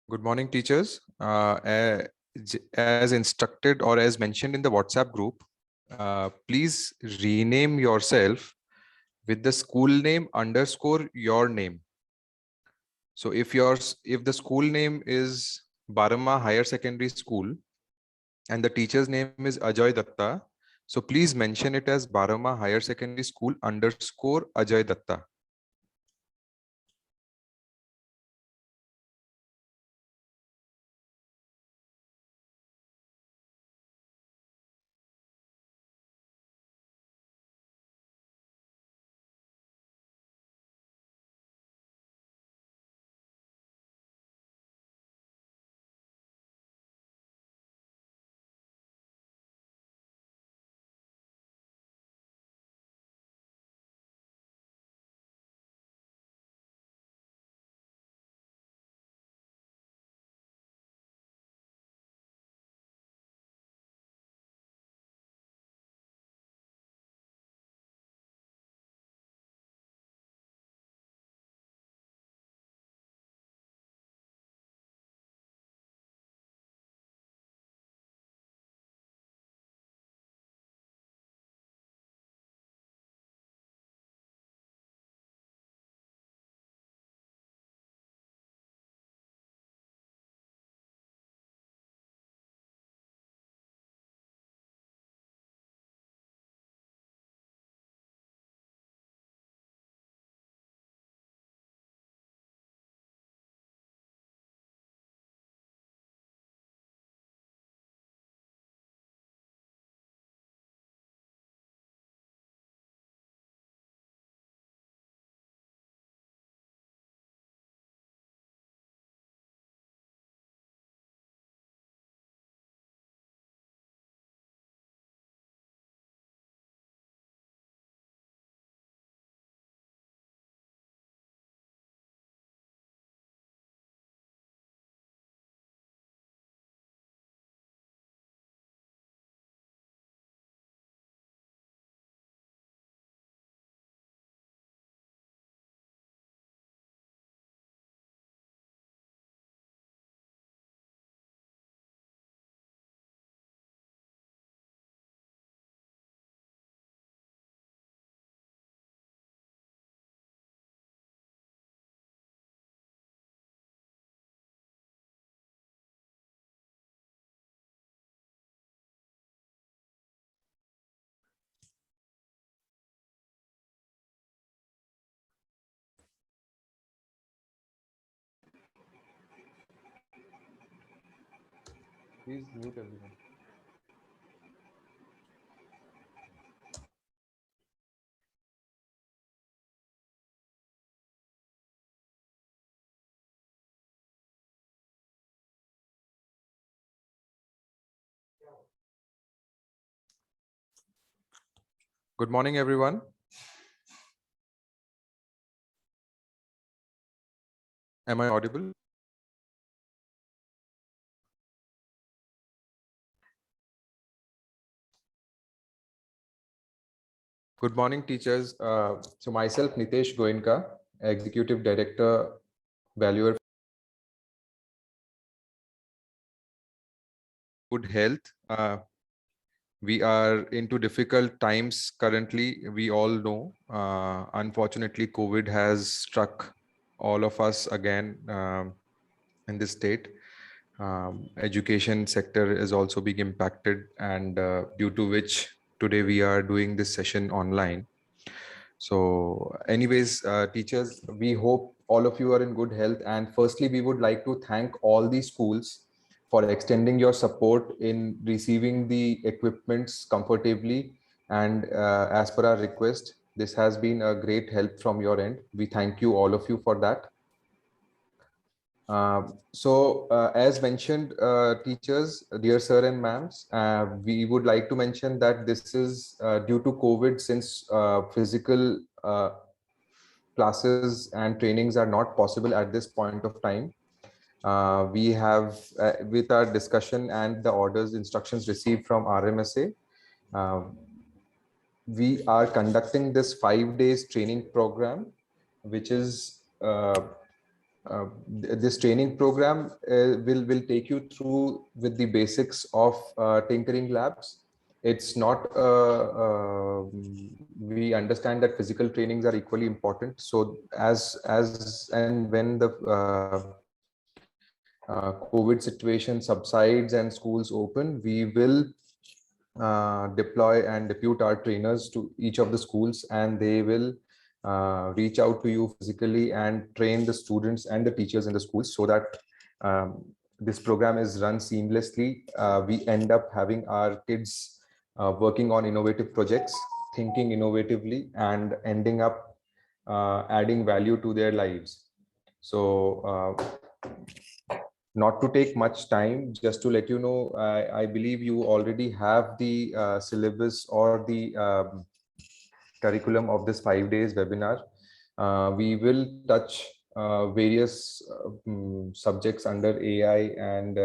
Good morning, teachers. As instructed or as mentioned in the WhatsApp group, please rename yourself with the school name underscore your name. So if the school name is Barama Higher Secondary School and the teacher's name is Ajay Datta, so please mention it as Barama Higher Secondary School underscore Ajay Datta. Please mute everyone. Good morning, everyone. Am I audible? Good morning, teachers. So myself, Nitesh Goenka, Executive Director, Valuer Good Health. We are into difficult times currently. We all know, unfortunately, COVID has struck all of us again in this state. Education sector is also being impacted, and due to which today we are doing this session online. So anyways, teachers, we hope all of you are in good health. And firstly, we would like to thank all the schools for extending your support in receiving the equipments comfortably. And as per our request, this has been a great help from your end. We thank you, all of you, for that. As mentioned, teachers, dear sir and ma'ams, we would like to mention that this is due to COVID, since physical classes and trainings are not possible at this point of time. We have, with our discussion and the orders, instructions received from RMSA, we are conducting this 5 days training program, which is This training program will take you through with the basics of tinkering labs. It's not we understand that physical trainings are equally important. So as and when the COVID situation subsides and schools open, we will deploy and depute our trainers to each of the schools, and they will reach out to you physically and train the students and the teachers in the schools, so that this program is run seamlessly. We end up having our kids working on innovative projects, thinking innovatively, and ending up adding value to their lives. So not to take much time, just to let you know, I believe you already have the syllabus or the curriculum of this 5 days webinar. We will touch various subjects under AI and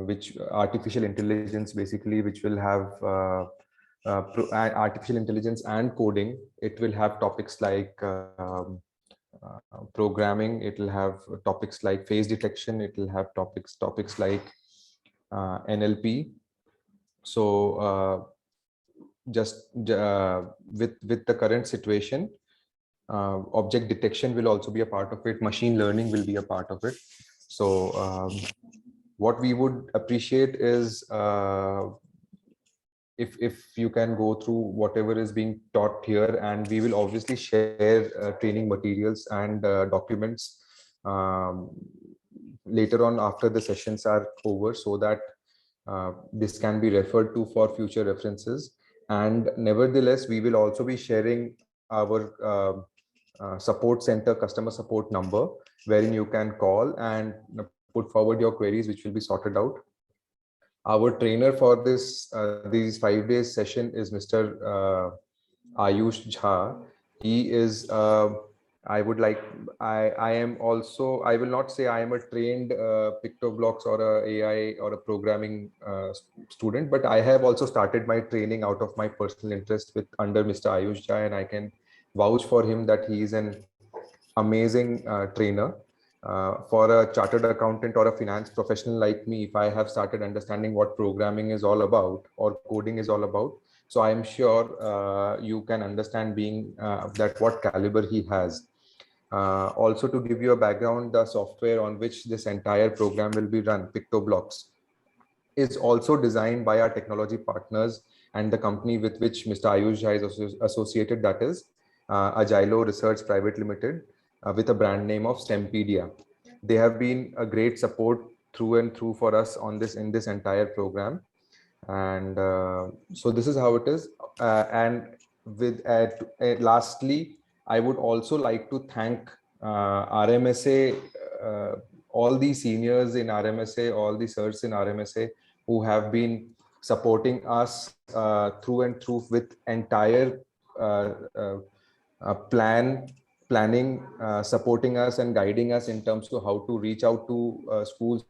which artificial intelligence, basically, which will have artificial intelligence and coding. It will have topics like programming. It will have topics like face detection. It will have topics like NLP. So just with the current situation, object detection will also be a part of it. Machine learning will be a part of it. So what we would appreciate is if you can go through whatever is being taught here, and we will obviously share training materials and documents later on after the sessions are over, so that this can be referred to for future references. And nevertheless, we will also be sharing our support center customer support number, wherein you can call and put forward your queries, which will be sorted out. Our trainer for this these 5 days session is Mr. Ayush Jha. He is I would like I am also, I will not say I am a trained PictoBlocks or a AI or a programming student, but I have also started my training out of my personal interest with under Mr. Ayush Jha, and I can vouch for him that he is an amazing trainer. For a chartered accountant or a finance professional like me, if I have started understanding what programming is all about or coding is all about, so I am sure you can understand being that what caliber he has. Also, to give you a background, the software on which this entire program will be run, PictoBlocks, is also designed by our technology partners and the company with which Mr. Ayush Jha is associated, that is Agilo Research Private Limited, with a brand name of Stempedia. They have been a great support through and through for us on this in this entire program. And so this is how it is. And with lastly, I would also like to thank RMSA, all the seniors in RMSA, all the sirs in RMSA who have been supporting us through and through with entire planning, supporting us and guiding us in terms of how to reach out to schools,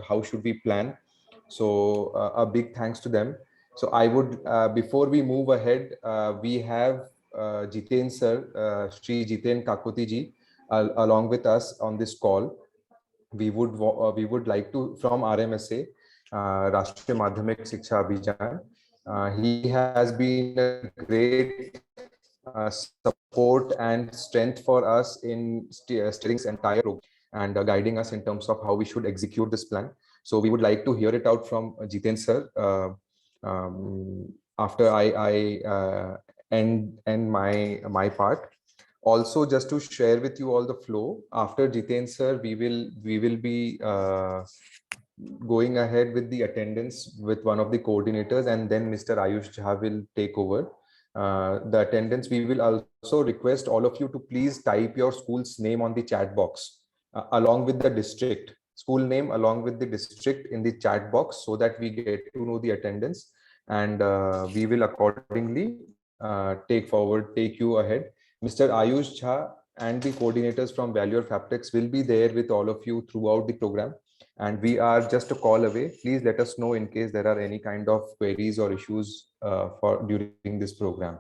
how should we plan. So a big thanks to them. So I would, before we move ahead, we have Jiten sir, Sri Jiten Kakoti ji, along with us on this call. We would like to, from RMSA, Rashtriya Madhyamik Shiksha Abhijan. He has been a great support and strength for us in steering this entire program and guiding us in terms of how we should execute this plan. So we would like to hear it out from Jiten sir after I end my part. Also, just to share with you all the flow, after Jiten sir, we will be going ahead with the attendance with one of the coordinators, and then Mr. Ayush Jha will take over the attendance. We will also request all of you to please type your school's name on the chat box along with the district, school name along with the district in the chat box, so that we get to know the attendance, and we will accordingly take you ahead. Mr. Ayush Jha and the coordinators from Value Faptex will be there with all of you throughout the program, and we are just a call away. Please let us know in case there are any kind of queries or issues for during this program.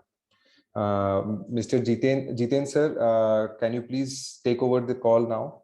Mr. Jiten sir, can you please take over the call now?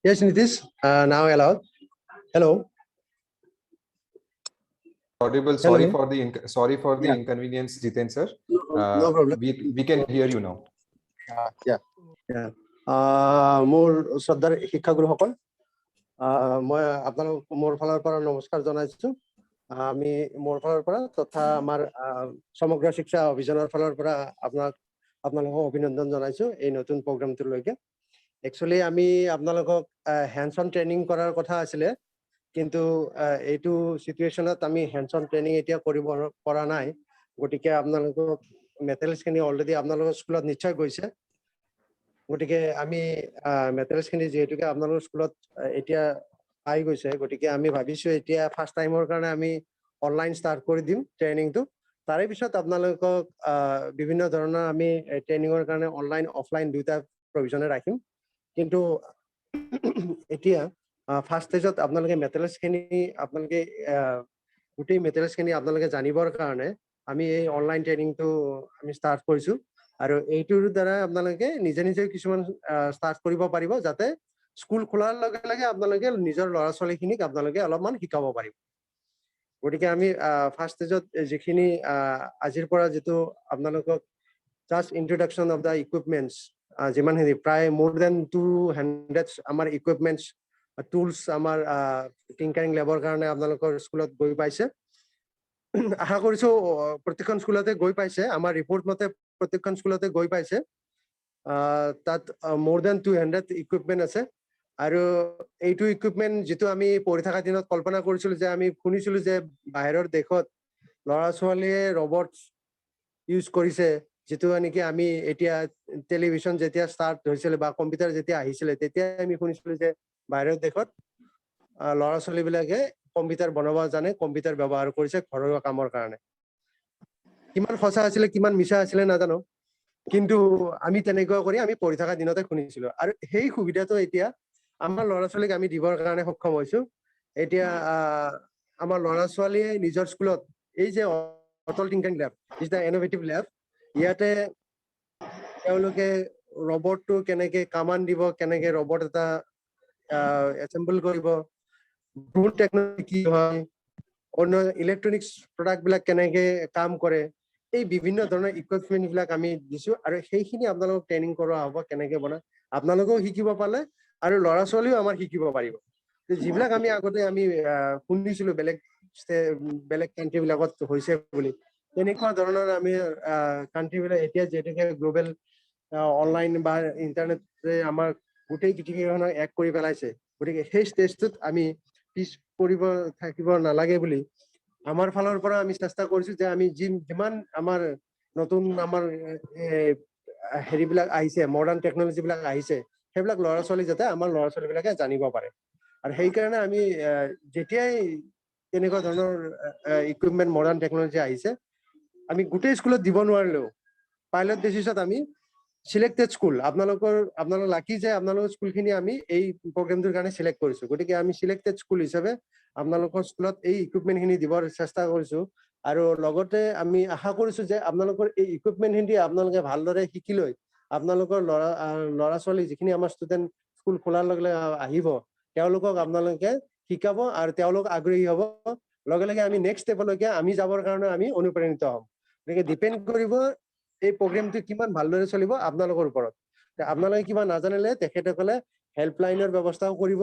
Yes, Nitish, now allowed. Hello. Audible. Hello. Sorry for the Yeah. inconvenience, Jiten sir. No problem. We can hear you now. Yeah. মোৰ শ্ৰদ্ধাৰ শিক্ষাগুৰুসকল, মই আপোনালোক মোৰ ফালৰ পৰা নমস্কাৰ জনাইছো। আমি মোৰ ফালৰ পৰা তথা আমাৰ সমগ্ৰ শিক্ষা অভিযানৰ ফালৰ পৰা আপোনালোকক অভিনন্দন জনাইছো এই নতুন প্ৰগ্ৰামটোলৈকে। একচুৱেলি আমি আপোনালোকক হেণ্ডছ অন ট্ৰেইনিং কৰাৰ কথা আছিলে, কিন্তু এইটো সিচুৱেশ্যনত আমি হেণ্ডছ অন ট্ৰেইনিং এতিয়া কৰিব পৰা নাই। গতিকে আপোনালোকক মেটেৰিয়েলছখিনি অলৰেডি আপোনালোকৰ স্কুলত নিশ্চয় গৈছে। গতিকে আমি মেটেৰিয়েলছখিনি যিহেতুকে আপোনালোকৰ স্কুলত এতিয়া পাই গৈছে, গতিকে আমি ভাবিছো এতিয়া ফাৰ্ষ্ট টাইমৰ কাৰণে আমি অনলাইন ষ্টাৰ্ট কৰি দিম ট্ৰেইনিংটো। তাৰে পিছত আপোনালোকক বিভিন্ন ধৰণৰ আমি ট্ৰেইনিঙৰ কাৰণে অনলাইন অফলাইন দুটা প্ৰভিজনে ৰাখিম। কিন্তু এতিয়া ফাৰ্ষ্ট ষ্টেজত আপোনালোকে মেটেৰিয়েলছখিনি আপোনালোকে গোটেই মেটেৰিয়েলছখিনি আপোনালোকে জানিবৰ কাৰণে আমি এই অনলাইন ট্ৰেইনিংটো আমি ষ্টাৰ্ট কৰিছো। আৰু এইটোৰ দ্বাৰা আপোনালোকে নিজে নিজে কিছুমান ষ্টাৰ্ট কৰিব পাৰিব, যাতে স্কুল খোলাৰ লগে লগে আপোনালোকে নিজৰ ল'ৰা ছোৱালীখিনিক আপোনালোকে অলপমান শিকাব পাৰিব। গতিকে আমি ফাৰ্ষ্ট ষ্টেজত যিখিনি আজিৰ পৰা যিটো আপোনালোকক just introduction of the equipments, যিমানখিনি প্ৰায় মোৰ দেন 200 আমাৰ ইকুইপমেণ্টছ টুলছ আমাৰ টিংকাৰিং লেবৰ কাৰণে আপোনালোকৰ স্কুলত গৈ পাইছে। আশা কৰিছো প্ৰত্যেকখন স্কুলতে গৈ পাইছে, আমাৰ ৰিপৰ্ট মতে প্ৰত্যেকখন স্কুলতে গৈ পাইছে। তাত মোৰ দেন 200 ইকুইপমেণ্ট আছে। আৰু এইটো ইকুইপমেণ্ট যিটো আমি পঢ়ি থকা দিনত কল্পনা কৰিছিলো, যে আমি শুনিছিলো যে বাহিৰৰ দেশত ল'ৰা ছোৱালীয়ে ৰবট ইউজ কৰিছে, যিটো নেকি আমি এতিয়া টেলিভিশ্যন যেতিয়া ষ্টাৰ্ট হৈছিলে বা কম্পিউটাৰ যেতিয়া আহিছিলে, তেতিয়া আমি শুনিছিলো যে বাহিৰৰ দেশত ল'ৰা ছোৱালীবিলাকে কম্পিউটাৰ বনাব জানে, কম্পিউটাৰ ব্যৱহাৰ কৰিছে ঘৰুৱা কামৰ কাৰণে। কিমান সঁচা আছিলে কিমান মিছা আছিলে নাজানো, কিন্তু আমি তেনেকুৱা কৰি আমি পঢ়ি থকা দিনতে শুনিছিলো। আৰু সেই সুবিধাটো এতিয়া আমাৰ ল'ৰা ছোৱালীক আমি দিবৰ কাৰণে সক্ষম হৈছো। এতিয়া আমাৰ ল'ৰা ছোৱালীয়ে নিজৰ স্কুলত এই যে Atal tinkering lab is the innovative lab, ইয়াতে তেওঁলোকে ৰবটটো কেনেকে কামান দিব, কেনেকে ৰবট এটা এছেম্বল কৰিব, ড্ৰোন টেকনলজি কি হয়, অন্য ইলেক্ট্ৰনিক্স প্ৰডাক্টবিলাক কেনেকে কাম কৰে, এই বিভিন্ন ধৰণৰ ইকুইপমেণ্ট বিলাক আমি দিছো। আৰু সেইখিনি আপোনালোকক ট্ৰেইনিং কৰোৱা হ'ব কেনেকে বনায়, আপোনালোকেও শিকিব পালে আৰু ল'ৰা ছোৱালীও আমাৰ শিকিব পাৰিব। যিবিলাক আমি আগতে আমি শুনিছিলো বেলেগ কাণ্ট্ৰি বিলাকত হৈছে বুলি, তেনেকুৱা ধৰণৰ আমি কাণ্ট্ৰি বিলাক এতিয়া যিহেতুকে গ্ল'বেল অনলাইন বা ইণ্টাৰনেটে আমাৰ গোটেই পৃথিৱীখনক এক কৰি পেলাইছে। গতিকে সেই ষ্টেজটোত আমি পিছ পৰিব থাকিব নালাগে বুলি আমাৰ ফালৰ পৰা আমি চেষ্টা কৰিছো, যে আমি যিমান আমাৰ নতুন আমাৰ হেৰিবিলাক আহিছে, মডাৰ্ণ টেকনলজি বিলাক আহিছে, সেইবিলাক ল'ৰা ছোৱালী যাতে আমাৰ ল'ৰা ছোৱালী বিলাকে জানিব পাৰে। আৰু সেইকাৰণে আমি যেতিয়াই তেনেকুৱা ধৰণৰ ইকুইপমেণ্ট মডাৰ্ণ টেকনলজি আহিছে, আমি গোটেই স্কুলত দিব নোৱাৰিলেও পাইলট বেচিছত আমি সিলেক্টেড স্কুল আপোনালোক লাকি যে আপোনালোকৰ স্কুলখিনি আমি এই প্ৰগ্ৰেমটোৰ কাৰণে চিলেক্ট কৰিছো, গতিকে আমি সিলেক্টেড স্কুল হিচাপে আপোনালোকৰ স্কুলত এই ইকুইপমেণ্টখিনি দিবৰ চেষ্টা কৰিছো। আৰু লগতে আমি আশা কৰিছো যে আপোনালোকৰ এই ইকুইপমেণ্টখিনি আপোনালোকে ভালদৰে শিকি লৈ আপোনালোকৰ ল'ৰা ছোৱালী যিখিনি আমাৰ ষ্টুডেণ্ট স্কুল খোলাৰ লগে লগে আহিব, তেওঁলোকক আপোনালোকে শিকাব আৰু তেওঁলোক আগ্ৰহী হ'ব। লগে লগে আমি নেক্সট ষ্টেপলৈকে আমি যাবৰ কাৰণে আমি অনুপ্ৰাণিত হ'ম। গতিকে ডিপেণ্ড কৰিব এই প্ৰগ্ৰেমটো কিমান ভালদৰে চলিব আপোনালোকৰ ওপৰত। আপোনালোকে কিবা নাজানিলে তেখেতসকলে হেল্পলাইনৰ ব্যৱস্থাও কৰিব,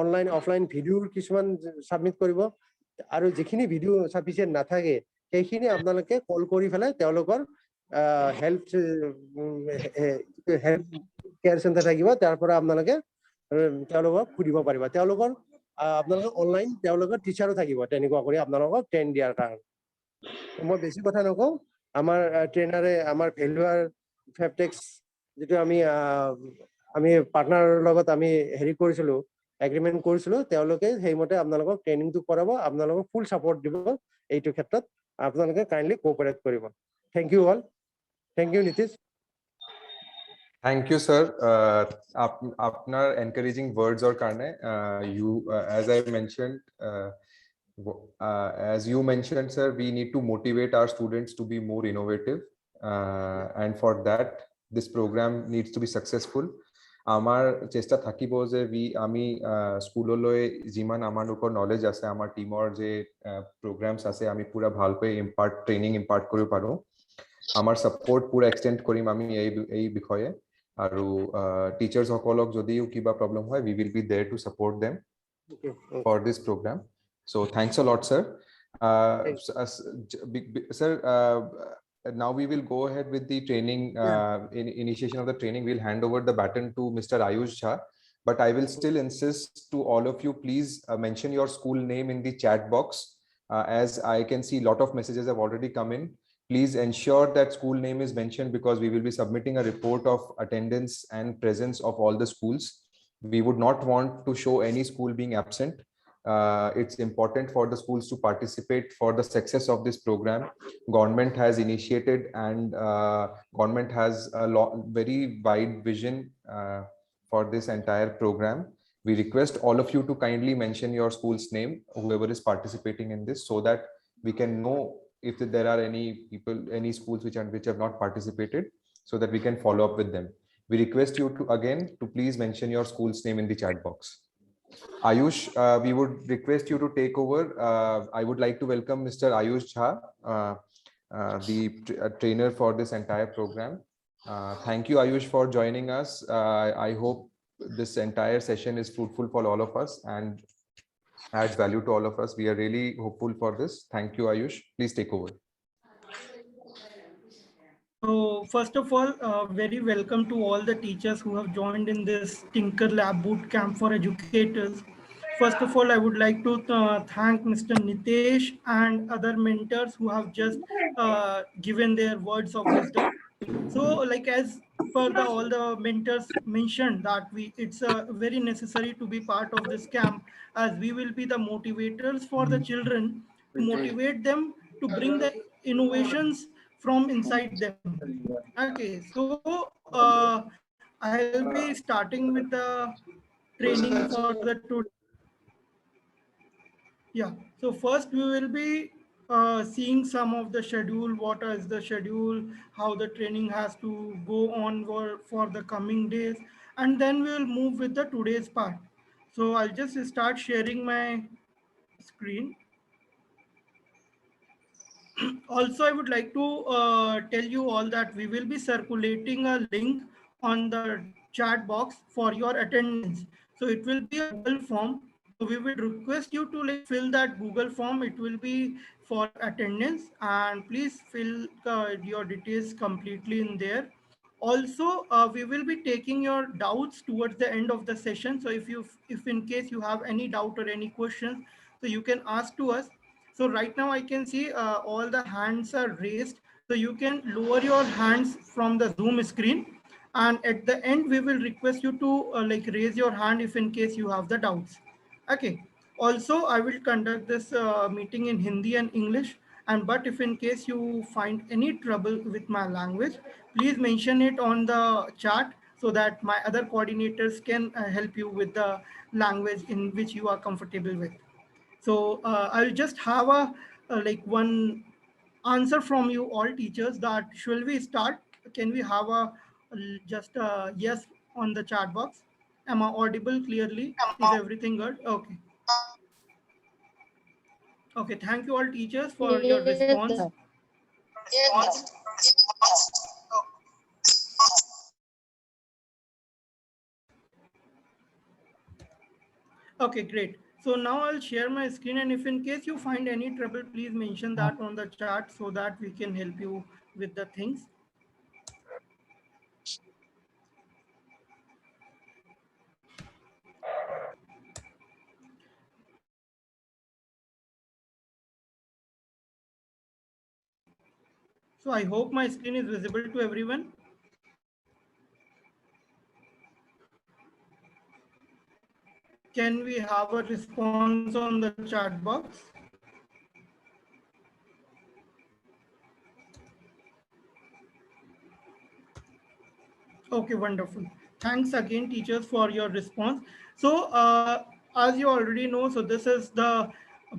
অনলাইন অফলাইন ভিডিঅ' কিছুমান ছাবমিট কৰিব, আৰু যিখিনি ভিডিঅ' চাফিচিয়েণ্ট নাথাকে সেইখিনি আপোনালোকে কল কৰি পেলাই তেওঁলোকৰ হেল্প কেয়াৰ চেণ্টাৰ থাকিব, তাৰ পৰা আপোনালোকে তেওঁলোকক সুধিব পাৰিব। তেওঁলোকৰ আপোনালোকে অনলাইন তেওঁলোকৰ টিচাৰো থাকিব তেনেকুৱা কৰি আপোনালোকক ট্ৰেইন দিয়াৰ কাৰণে। মই বেছি কথা নকওঁ, আমাৰ ট্ৰেইনাৰে আমাৰ ভেলুৱাৰ ফেপটেক্স যিটো আমি পাৰ্টনাৰৰ লগত আমি হেৰি কৰিছিলো, এগ্ৰিমেণ্ট কৰিছিলো, তেওঁলোকে সেইমতে আপোনালোকক ট্ৰেইনিংটো কৰাব, আপোনালোকক ফুল ছাপৰ্ট দিব। এইটো ক্ষেত্ৰত আপোনালোকে কাইণ্ডলি কোঅপাৰেট কৰিব। Thank you all. Thank you Nitish. Thank you, sir. Apnar encouraging words or karne, as I mentioned, as you mentioned, sir, we need to motivate our students to be more innovative, and for that, this program needs to be successful. Amar chesta thakibo je ami schoololoi jiman amanukor knowledge ase, amar teamor je programs ase, ami pura bhalpe training impart koribo paro। আমাৰ support পুৰা extend কৰিম আমি এই বিষয়ে, আৰু teachers সকলক যদিও কিবা problem হয়, we will be there to support them for this program. So thanks a lot, sir. Sir, now we will go ahead with the training, initiation of the training. We'll hand over the baton to Mr. Ayush Jha, but I will still insist to all of you, please mention your school name in the chat box, as I can see a lot of messages have already come in. Please ensure that school name is mentioned, because we will be submitting a report of attendance and presence of all the schools. We would not want to show any school being absent. It's important for the schools to participate for the success of this program. Government has initiated, and government has a very wide vision for this entire program. We request all of you to kindly mention your school's name, whoever is participating in this, so that we can know if there are any people, any schools which have not participated, so that we can follow up with them. We request you to please mention your school's name in the chat box. Ayush, we would request you to take over. I would like to welcome Mr. Ayush Jha, the trainer for this entire program. Thank you, Ayush, for joining us. I hope this entire session is fruitful for all of us and adds value to all of us. We are really hopeful for this. Thank you, Ayush. Please take over. So first of all, very welcome to all the teachers who have joined in this Tinker Lab boot camp for educators. First of all, I would like to thank Mr. Nitesh and other mentors who have just given their words of wisdom. So like as per all the mentors mentioned, that it's very necessary to be part of this camp, as we will be the motivators for the children, to motivate them to bring the innovations from inside them. Okay, so I'll be starting with the training for the today. Yeah, so first we will be seeing some of the schedule, what is the schedule, how the training has to go on for the coming days, and then we will move with the today's part. So I'll just start sharing my screen. Also, I would like to tell you all that we will be circulating a link on the chat box for your attendance. So it will be a Google form. So we will request you to like fill that Google form. It will be for attendance, and please fill your details completely in there. Also, we will be taking your doubts towards the end of the session. So if in case you have any doubt or any questions, so you can ask to us. So right now I can see all the hands are raised. So you can lower your hands from the Zoom screen. And at the end, we will request you to like raise your hand if in case you have the doubts. Okay. Also, I will conduct this meeting in Hindi and English. And but if in case you find any trouble with my language, please mention it on the chat so that my other coordinators can help you with the language in which you are comfortable with. So I'll just have a like one answer from you all teachers that shall we start? Can we have just a yes on the chat box? Am I audible clearly? Is everything good? Okay. Okay. Thank you all teachers for your Yes, response. sir. Okay, great. So now I'll share my screen, and if in case you find any trouble, please mention that on the chat so that we can help you with the things. So I hope my screen is visible to everyone. Can we have a response on the chat box? Okay, wonderful. Thanks again, teachers, for your response. So, as you already know, so this is the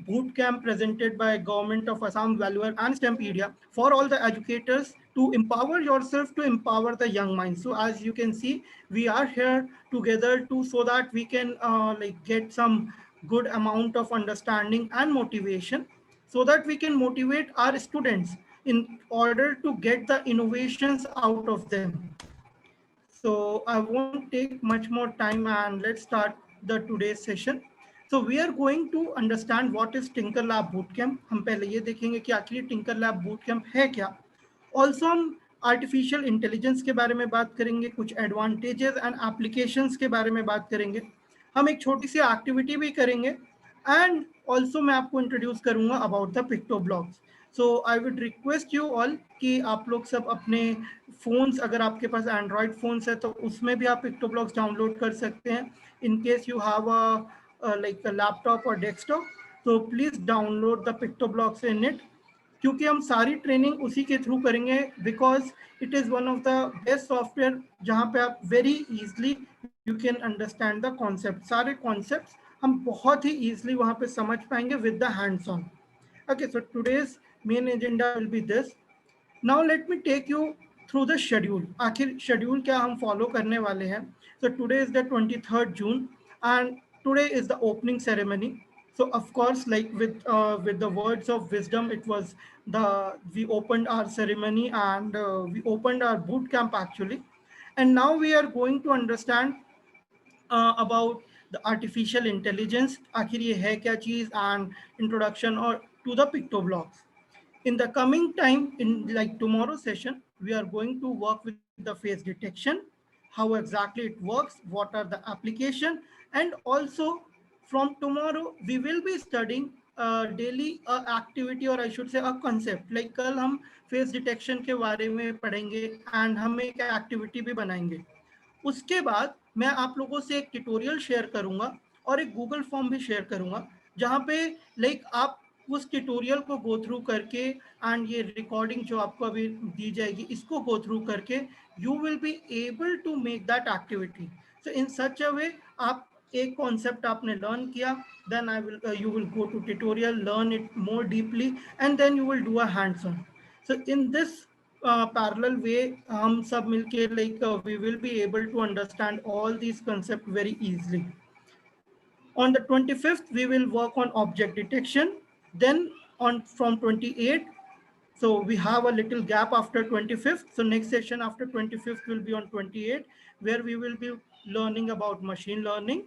boot camp presented by Government of Assam, Valuer, and Stempedia for all the educators to empower yourself to empower the young minds. So, as you can see, we are here together to so that we can like get some good amount of understanding and motivation, so that we can motivate our students in order to get the innovations out of them. So I won't take much more time and let's start the today's session. So we are going to understand what is Tinker Lab Bootcamp. हम पहले ये देखेंगे कि आखिर Tinker Lab Bootcamp है क्या. Also हम artificial intelligence के बारे में बात करेंगे, कुछ एडवांटेजेस एंड एप्लीकेशंस के बारे में बात करेंगे. हम एक छोटी सी एक्टिविटी भी करेंगे एंड ऑल्सो मैं आपको इंट्रोड्यूस करूंगा about the picto blogs. So I would request you all कि आप लोग सब अपने फ़ोन्स, अगर आपके पास एंड्रॉयड फ़ोन्स है तो उसमें भी आप पिक्टो ब्लॉग्स डाउनलोड कर सकते हैं. In case you have like laptop और डेस्कटॉप, तो please download the picto blogs in it, क्योंकि हम सारी ट्रेनिंग उसी के थ्रू करेंगे. Because it is one of the best software जहाँ पे आप very easily you can understand the concept. सारे कॉन्सेप्ट्स हम बहुत ही ईजिली वहाँ पे समझ पाएंगे with the hands on. Okay, so today's main agenda will be this. Now let me take you through the schedule. आखिर schedule क्या हम follow करने वाले हैं. So today is the 23rd June and today is the opening ceremony. So of course, like with the words of wisdom, it was we opened our ceremony and we opened our boot camp actually. And now we are going to understand about the artificial intelligence. आखिर ये है क्या चीज़, and introduction or to the pictoblogs. In the coming time, in like tomorrow's session, we are going to work with the face detection, how exactly it works, what are the application, and also from tomorrow we will be studying daily activity, or I should say a concept. Like कल हम face detection के बारे में पढ़ेंगे and हम एक activity भी बनाएंगे. उसके बाद मैं आप लोगों से एक ट्यूटोरियल शेयर करूंगा और एक गूगल फॉर्म भी शेयर करूंगा, जहां पे लाइक आप उस ट्यूटोरियल को गो थ्रू करके एंड ये रिकॉर्डिंग जो आपको अभी दी जाएगी इसको गो थ्रू करके you will be able to make that activity. So in such a way आप एक कॉन्सेप्ट आपने लर्न किया, then I will you will go to tutorial, learn it more deeply and then you will do a hands on. So in this parallel way हम सब मिलके like we will be able to understand all these concepts very easily. On the 25th we will work on object detection, then on from 28th, so we have a little gap after 25th, so next session after 25th will be on 28th, where we will be learning about machine learning.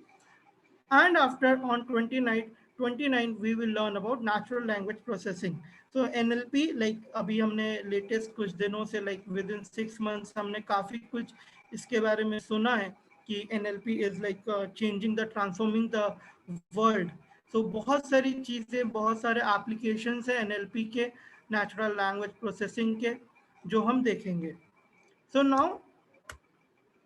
And after on 29 we will learn about natural language processing. So NLP, like अभी हमने latest कुछ दिनों से like within 6 months हमने काफी कुछ इसके बारे में सुना है कि NLP is like changing the transforming the world. So बहुत सारी चीजें, बहुत सारे applications है NLP के, natural language processing के, जो हम देखेंगे. So now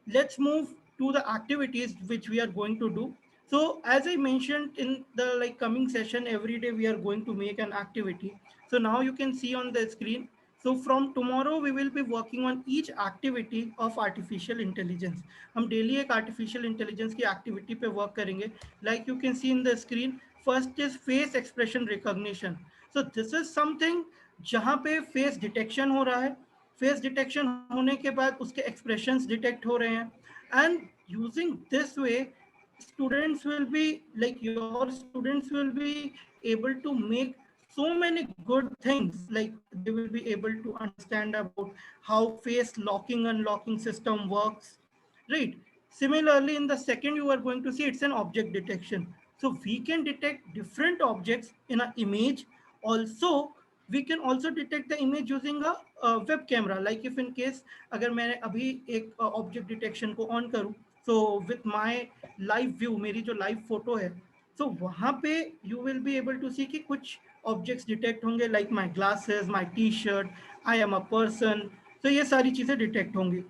let's move to the activities which we are going to do. So as I mentioned in the like coming session, every day we are going to make an activity. So now you can see on the screen. So from tomorrow we will be working on each activity of artificial intelligence. हम daily एक artificial intelligence की activity पे work करेंगे. Like you can see in the screen, first is face expression recognition. So this is something जहाँ पे face detection हो रहा है. Face detection होने के बाद उसके expressions detect हो रहे हैं. And using this way, students will be like your students will be able to make so many good things, like they will be able to understand about how face locking unlocking system works, right? Similarly, in the second you are going to see it's an object detection. So we can detect different objects in an image. Also we can also detect the image using a web camera. Like if in case अगर मैंने अभी एक object detection को on करूँ, so with my live view, मेरी जो live photo है, so वहाँ पे you will be able to see कि कुछ objects detect होंगे, like my glasses, my t-shirt, I am a person. So ये सारी चीजें detect होंगी.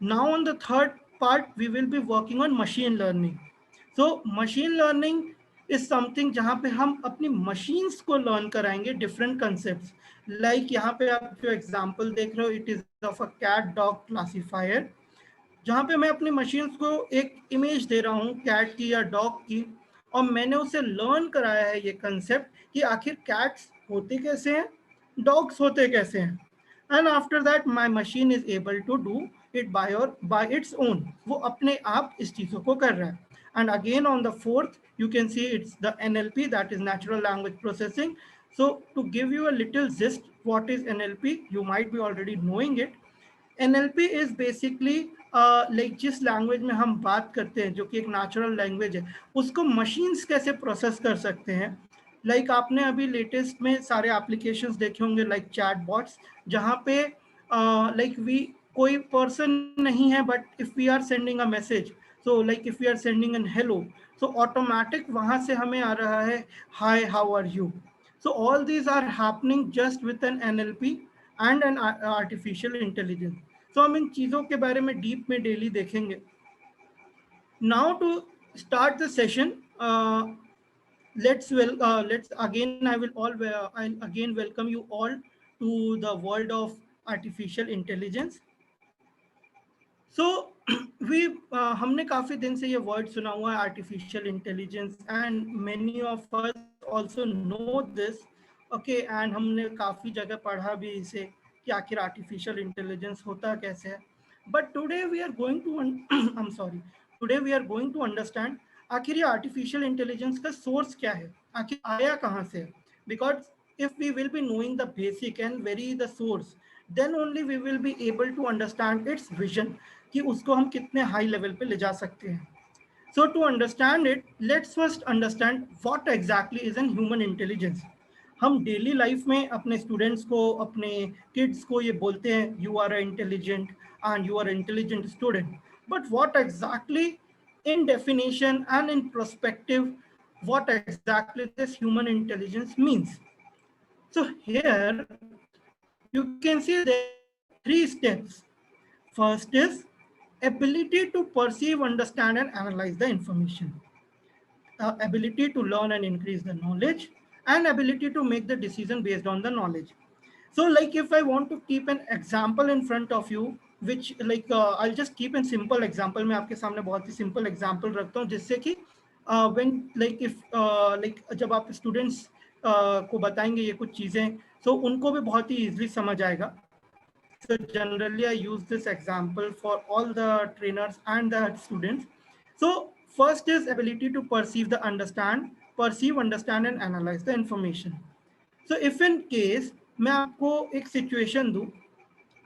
Now on the third part, we will be working on machine learning. So machine learning is something जहाँ पे हम अपनी machines को learn कराएंगे different concepts. Like यहाँ पे आप जो example देख रहे हो, it is of a cat dog classifier, जहाँ पे मैं अपनी machines को एक image दे रहा हूँ cat की या dog की, और मैंने उसे learn कराया है ये concept कि आखिर cats होते कैसे हैं, dogs होते कैसे हैं. And after that my machine is able to do it by its own. वो अपने आप इस चीजों को कर रहा है. And again on the fourth you can see it's the NLP, that is natural language processing. So to give you a little gist what is NLP, you might be already knowing it. NLP is basically like जिस language में हम बात करते हैं जो कि एक natural language है, उसको मशीन्स कैसे प्रोसेस कर सकते हैं. लाइक आपने अभी लेटेस्ट में सारे एप्लीकेशंस देखे होंगे लाइक चैट बॉट्स, जहाँ पे लाइक वी कोई पर्सन नहीं है, but if we are sending a message, so like if we are sending an hello, so automatic वहाँ से हमें आ रहा है hi how are you. So all these are happening just with an NLP and an artificial intelligence. So हम इन चीज़ों के बारे में डीप में डेली देखेंगे. Now to start the session, let's again I'll again welcome you all to the world of artificial intelligence. So we हमने काफी दिन से ये वर्ड सुना हुआ है artificial intelligence, and many of us also know this, okay, and हमने काफी जगह पढ़ा भी इसे कि आखिर artificial intelligence होता कैसे है. But today we are going to I'm sorry, today we are going to understand आखिर ये artificial intelligence का source क्या है, आखिर आया कहाँ से. Because if we will be knowing the basic and very the source, then only we will be able to understand its vision कि उसको हम कितने हाई लेवल पे ले जा सकते हैं. So to understand it, let's first understand what exactly is an human intelligence. हम डेली लाइफ में अपने स्टूडेंट्स को, अपने किड्स को ये बोलते हैं you are intelligent and you are intelligent student, but what exactly in definition and in perspective what exactly this human intelligence means. So here you can see there are 3 steps. First is ability to perceive, understand and analyze the information, ability to learn and increase the knowledge, and ability to make the decision based on the knowledge. So like if I want to keep an example in front of you, which like I'll just keep a simple example. मैं आपके सामने बहुत ही simple example रखता हूँ जिससे कि when like if like जब आप students को बताएंगे ये कुछ चीजें, so उनको भी बहुत ही easily समझ आएगा. So generally I use this example for all the trainers and the students. So first is ability to perceive, understand and analyze the information. So if in case मैं आपको एक situation दूं,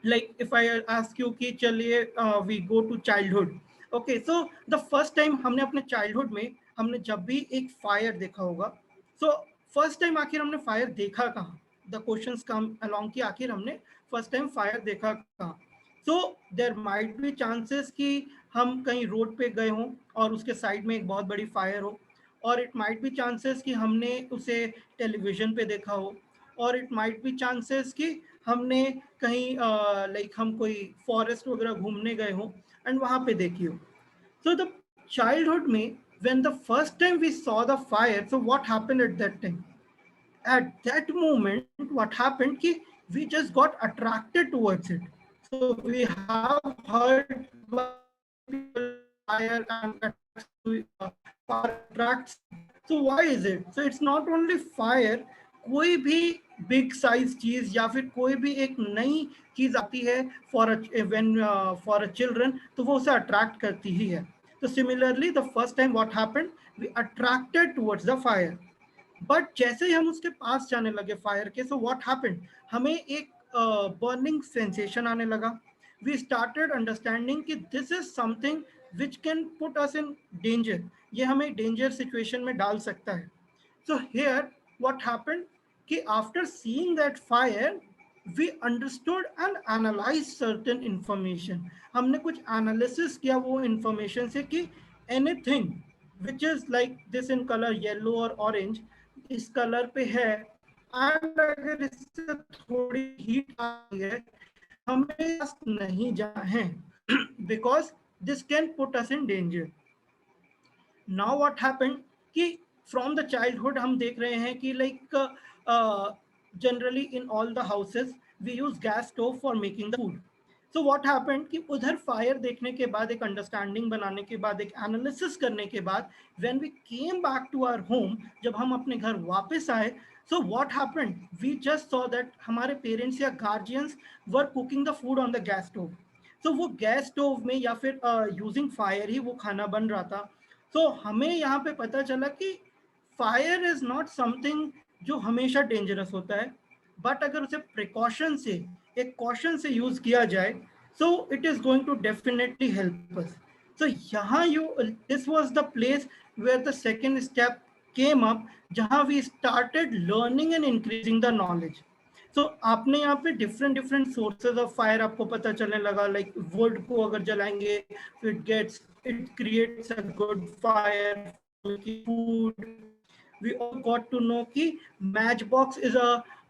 like if I ask you कि चलिए we go to childhood. Okay, so the first time हमने अपने childhood में हमने जब भी एक fire देखा होगा, so first time आखिर हमने fire देखा कहाँ? The questions come along कि आखिर हमने first time fire देखा कहाँ? So there might be chances कि हम कहीं road पे गए हों और उसके side में एक बहुत बड़ी fire हो, और it might be chances कि हमने उसे television पे देखा हो, और इट माइट बी चांसेस कि हमने कहीं लाइक हम कोई फॉरेस्ट वगैरह घूमने गए हो एंड वहां पे देखी हो. सो द चाइल्डहुड में when the first time we saw the fire, so what happened at that time? at that moment what happened ki we just got attracted towards it. So we have heard by many people that fire and attracts to fire attracts. So why is it? So it's not only fire, कोई भी big size चीज या फिर कोई भी एक नई चीज आती है for when for a children, तो वो उसे अट्रैक्ट करती ही है. तो similarly the first time what happened, we attracted towards the fire. But जैसे ही हम उसके पास जाने लगे फायर के, सो व्हाट हैपेंड, हमें एक बर्निंग सेंसेशन आने लगा. वी स्टार्टेड अंडरस्टैंडिंग कि this is something which can put us in danger, ये हमें डेंजर सिचुएशन में डाल सकता है. सो हियर व्हाट हैपेंड कि after seeing that fire we understood and analyzed certain information. हमने कुछ एनालिसिस किया वो इंफॉर्मेशन से कि anything which is like this in color yellow or orange, इस कलर पे है, एंड अगर इससे थोड़ी हीट आ रही है हमें नहीं जाना है because this can put us in danger. Now what happened कि फ्रॉम द चाइल्डहुड हम देख रहे हैं कि like generally in all the houses we use gas stove for making the food. So what happened कि उधर फायर देखने के बाद, एक अंडरस्टैंडिंग बनाने के बाद, एक एनालिसिस करने के बाद, when we came back to our home, जब हम अपने घर वापस आए, so what happened, we just saw that हमारे पेरेंट्स या guardians were cooking the food on the gas stove. So वो गैस स्टोव में या फिर यूजिंग फायर ही वो खाना बन रहा था. तो हमें यहाँ पे पता चला कि फायर इज नॉट समथिंग जो हमेशा डेंजरस होता है, बट अगर उसे प्रिकॉशन से, एक कॉशन से यूज किया जाए, so it is going to definitely help us. So यहाँ this was the place where the second step came up, जहाँ we started learning and increasing the knowledge. तो आपने यहाँ पे different different sources of fire आपको पता चलने लगा. लाइक वुड को अगर जलाएंगे it creates a good fire food. We all got to know कि matchbox is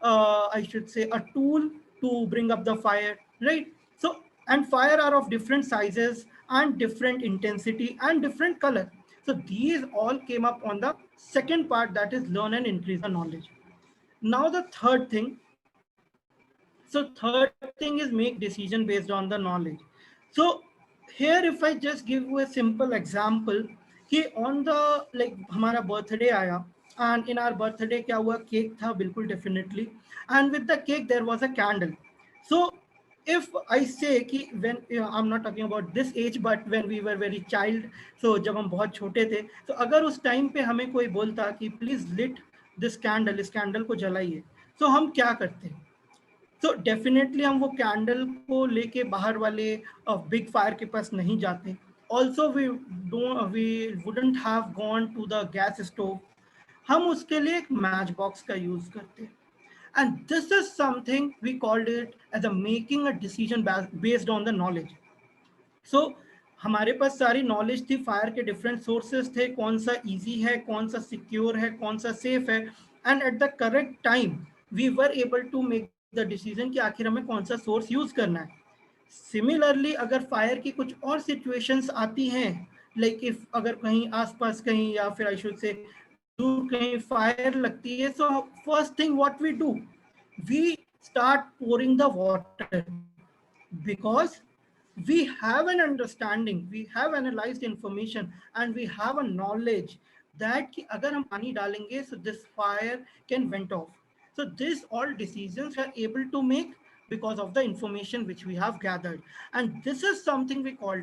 I should say a tool to bring up the fire, right? So and fire are of different sizes and different intensity and different color. So these all came up on the second part, that is learn and increase the knowledge. Now the third thing, so third thing is make decision based on the knowledge. So here if I just give you a simple example कि on the like हमारा birthday आया, and in our birthday क्या हुआ, cake था बिल्कुल definitely, and with the cake there was a candle. So if I say कि when I'm not talking about this age but when we were very child, so जब हम बहुत छोटे थे, तो अगर उस टाइम पे हमें कोई बोलता कि प्लीज लिट दिस कैंडल, इस कैंडल को जलाइए, तो हम क्या करते हैं? तो डेफिनेटली हम वो कैंडल को लेके बाहर वाले बिग फायर के पास नहीं जाते. Also we wouldn't have gone to the gas stove, हम उसके लिए एक मैच बॉक्स का यूज करते हैं. And this is something we called it as a making a decision based on the knowledge. So हमारे पास सारी नॉलेज थी, फायर के डिफरेंट सोर्सेज थे, कौन सा इजी है, कौन सा सिक्योर है, कौन सा सेफ है, and at the correct time we were able to make the decision कि आखिर हमें कौन सा सोर्स यूज करना है. सिमिलरली अगर फायर की कुछ और सिचुएशंस आती हैं, लाइक इफ अगर कहीं आसपास कहीं या फिर आई शुड से दूर कहीं फायर लगती है, so first thing what we do, we start pouring the water, because we have an understanding, we have analyzed information and we have a knowledge that कि अगर हम पानी डालेंगे so this fire can went off. So this all decisions we are able to make because of the information which we have gathered, and this is something we call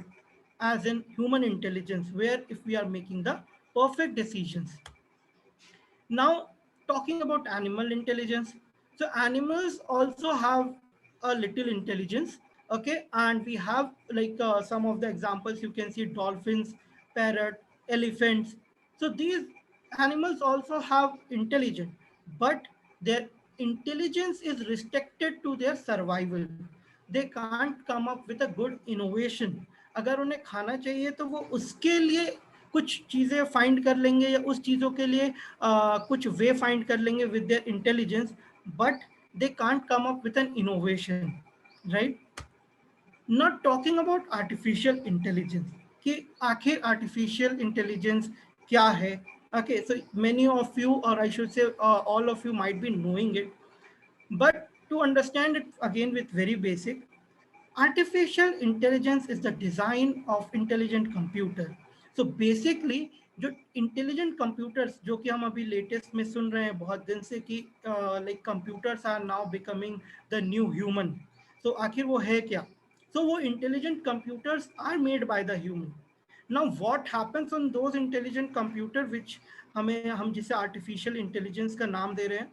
as in human intelligence, where if we are making the perfect decisions. Now talking about animal intelligence, so animals also have a little intelligence, okay, and we have like some of the examples you can see: dolphins, parrot, elephants. So these animals also have intelligence, but their intelligence is restricted to their survival. They can't come up with a good innovation. अगर उन्हें खाना चाहिए तो वो उसके लिए कुछ चीजें फाइंड कर लेंगे या उस चीजों के लिए कुछ वे फाइंड कर लेंगे with their intelligence, but they can't come up with N innovation, right? Not talking about artificial intelligence कि आखिर आर्टिफिशियल इंटेलिजेंस क्या है, Okay, so many of you, or I should say all of you might be knowing it, but to understand it again with very basic, artificial intelligence is the design of intelligent computer. So basically जो intelligent computers जो कि हम अभी latest में सुन रहे हैं बहुत दिन से कि like computers are now becoming the new human. So आखिर वो है क्या? So वो intelligent computers are made by the human. Now what happens on those intelligent computer which हम जिसे artificial intelligence का नाम दे रहे हैं,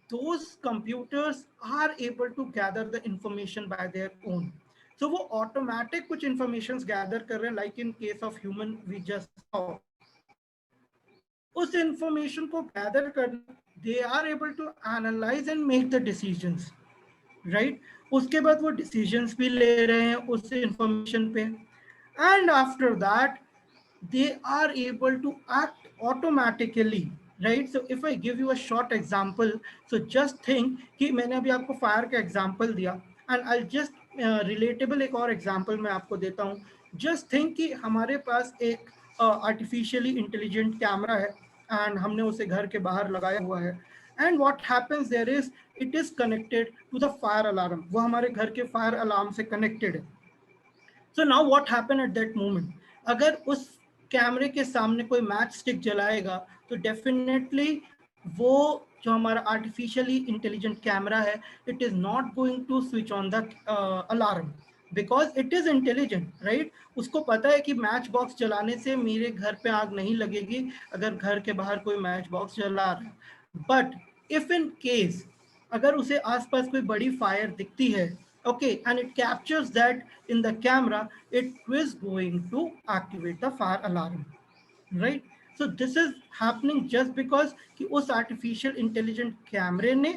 those computers are able to gather the information by their own. So वो automatic कुछ informations gather कर रहे हैं, like in case of human we just saw. उस information को gather करना, they are able to analyze and make the decisions, right? उसके बाद वो decisions भी ले रहे हैं उस information पे, and after that they are able to act automatically, right? So if I give you a short example, so just think कि मैंने अभी आपको फायर का एग्जांपल दिया, and I'll just relatable एक और एग्जांपल मैं आपको देता हूँ. just think कि हमारे पास एक आर्टिफिशियली इंटेलिजेंट कैमरा है and हमने उसे घर के बाहर लगाया हुआ है, and what happens there is it is connected to the fire alarm. वो हमारे घर के फायर अलार्म से कनेक्टेड है. So now what happened at that moment? अगर उस कैमरे के सामने कोई मैच स्टिक जलाएगा तो डेफिनेटली वो जो हमारा आर्टिफिशियली इंटेलिजेंट कैमरा है, it is not going to switch on the alarm because it is intelligent, right? उसको पता है कि मैच बॉक्स जलाने से मेरे घर पे आग नहीं लगेगी अगर घर के बाहर कोई मैच बॉक्स जला रहा है. बट इफ इन केस अगर उसे आसपास कोई बड़ी फायर दिखती है, okay, and it captures that in the camera, it is going to activate the fire alarm, right? So this is happening just because कि उस artificial intelligent कैमरे ने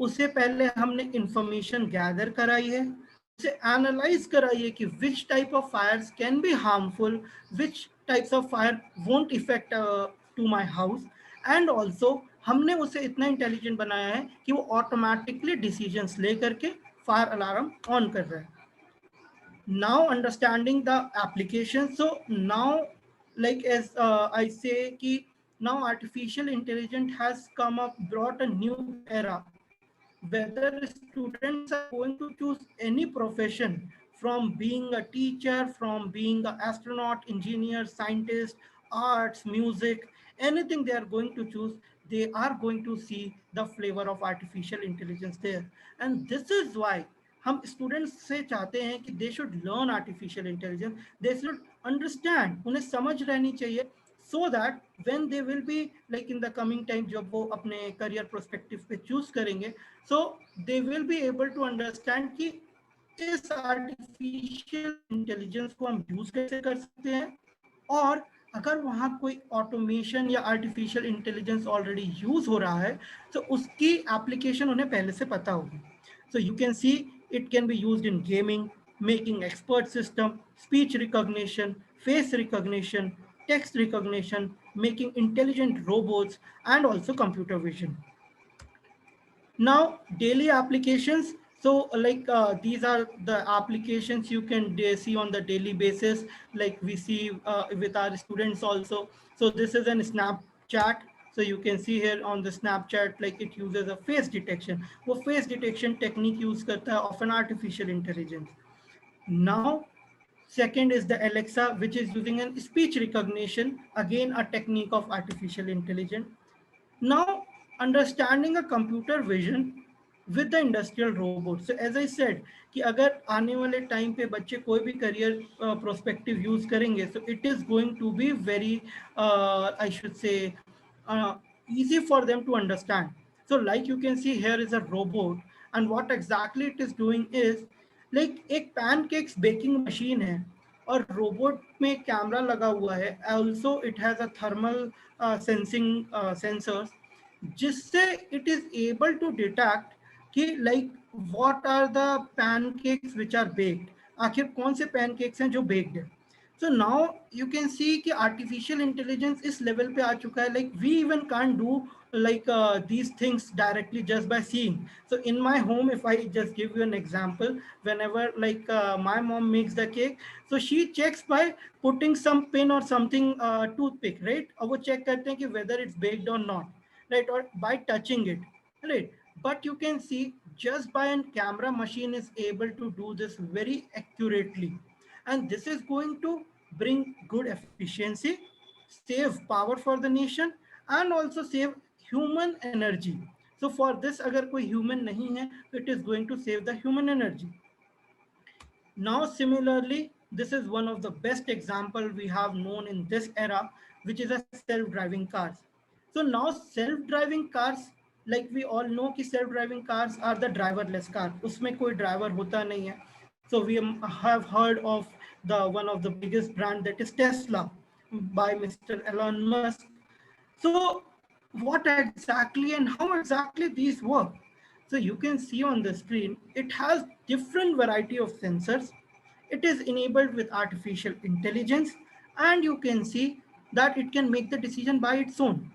उसे पहले हमने information gather कराई है, उसे analyze कराई है कि which type of fires can be harmful, which types of fire won't affect to my house, and also हमने उसे इतना इंटेलिजेंट बनाया है कि वो ऑटोमेटिकली डिसीजंस ले करके फायर अलार्म ऑन कर रहा है. Now understanding the application, so now like as I say कि now artificial intelligence has come up, brought a new era, whether students are going to choose any profession, from being a teacher, from being an astronaut, engineer, scientist, arts, music, anything they are going to choose, they are going to see the flavor of artificial intelligence there. And this is why हम students से चाहते हैं कि they should learn artificial intelligence, they should understand, उन्हें समझ रहनी चाहिए, so that when they will be like in the coming time जब वो अपने करियर प्रोस्पेक्टिव पे चूज करेंगे, so they will be able to understand कि इस आर्टिफिशियल इंटेलिजेंस को हम यूज कैसे कर सकते हैं, और अगर वहाँ कोई ऑटोमेशन या आर्टिफिशियल इंटेलिजेंस ऑलरेडी यूज हो रहा है तो उसकी एप्लीकेशन उन्हें पहले से पता होगी. So you can see it can be used in gaming, making expert system, speech recognition, face recognition, text recognition, making intelligent robots, and also computer vision. Now daily applications, so like these are the applications you can see on the daily basis, like we see with our students also. So this is an Snapchat. So you can see here on the Snapchat, like it uses a face detection. वो face detection technique use करता है of an artificial intelligence. Now second is the Alexa, which is using a speech recognition, again a technique of artificial intelligence. Now understanding a computer vision with the industrial robot. So as I said कि अगर आने वाले time पे बच्चे कोई भी career prospective use करेंगे, so it is going to be very I should say easy for them to understand. So like you can see here is a robot, and what exactly it is doing is like एक pancakes baking machine है और robot में camera लगा हुआ है, also it has a thermal sensing sensors, जिससे it is able to detect कि like what are the pancakes which are baked, आखिर कौन से पैनकेक्स हैं जो बेक्ड है. So now you can see कि artificial intelligence इस level पे आ चुका है, like we even can't do like these things directly just by seeing. So in my home, if I just give you an example, whenever like my mom makes the cake, so she checks by putting some pin or something toothpick, right? और वो check करते हैं कि whether it's baked or not, right? Or by touching it, right? But you can see just by a camera, machine is able to do this very accurately, and this is going to bring good efficiency, save power for the nation, and also save human energy. So for this, agar koi human nahi hai, it is going to save the human energy. Now similarly, this is one of the best example we have known in this era, which is a self-driving cars. So now self-driving cars, like we all know कि self-driving cars are the driverless car, उसमें कोई driver होता नहीं है. So we have heard of the one of the biggest brand, that is Tesla by Mr. Elon Musk. So what exactly and how exactly these work? So you can see on the screen, it has different variety of sensors. It is enabled with artificial intelligence, and you can see that it can make the decision by its own.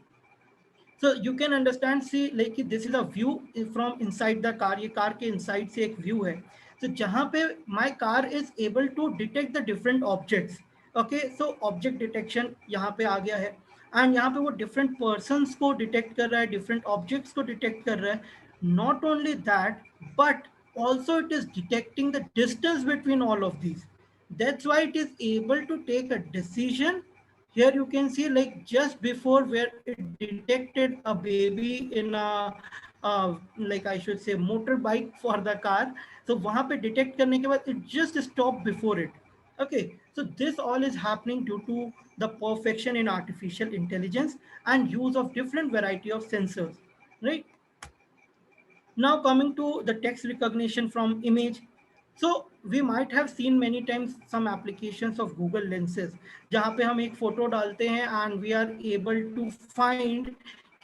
So you can understand, see like this is a view from inside the car. ये car के inside से एक view है. So जहाँ पे my car is able to detect the different objects. Okay, so object detection यहाँ पे आ गया है, and यहाँ पे वो different persons को detect कर रहा है, different objects को detect कर रहा है. Not only that, but also it is detecting the distance between all of these. That's why it is able to take a decision. Here you can see like just before where it detected a baby in a like I should say motorbike for the car. So वहां पे detect करने के बाद it just stopped before it. Okay, so this all is happening due to the perfection in artificial intelligence and use of different variety of sensors, right? Now coming to the text recognition from image. So we might have seen many times some applications of Google Lenses, जहाँ पे हम एक photo डालते हैं and we are able to find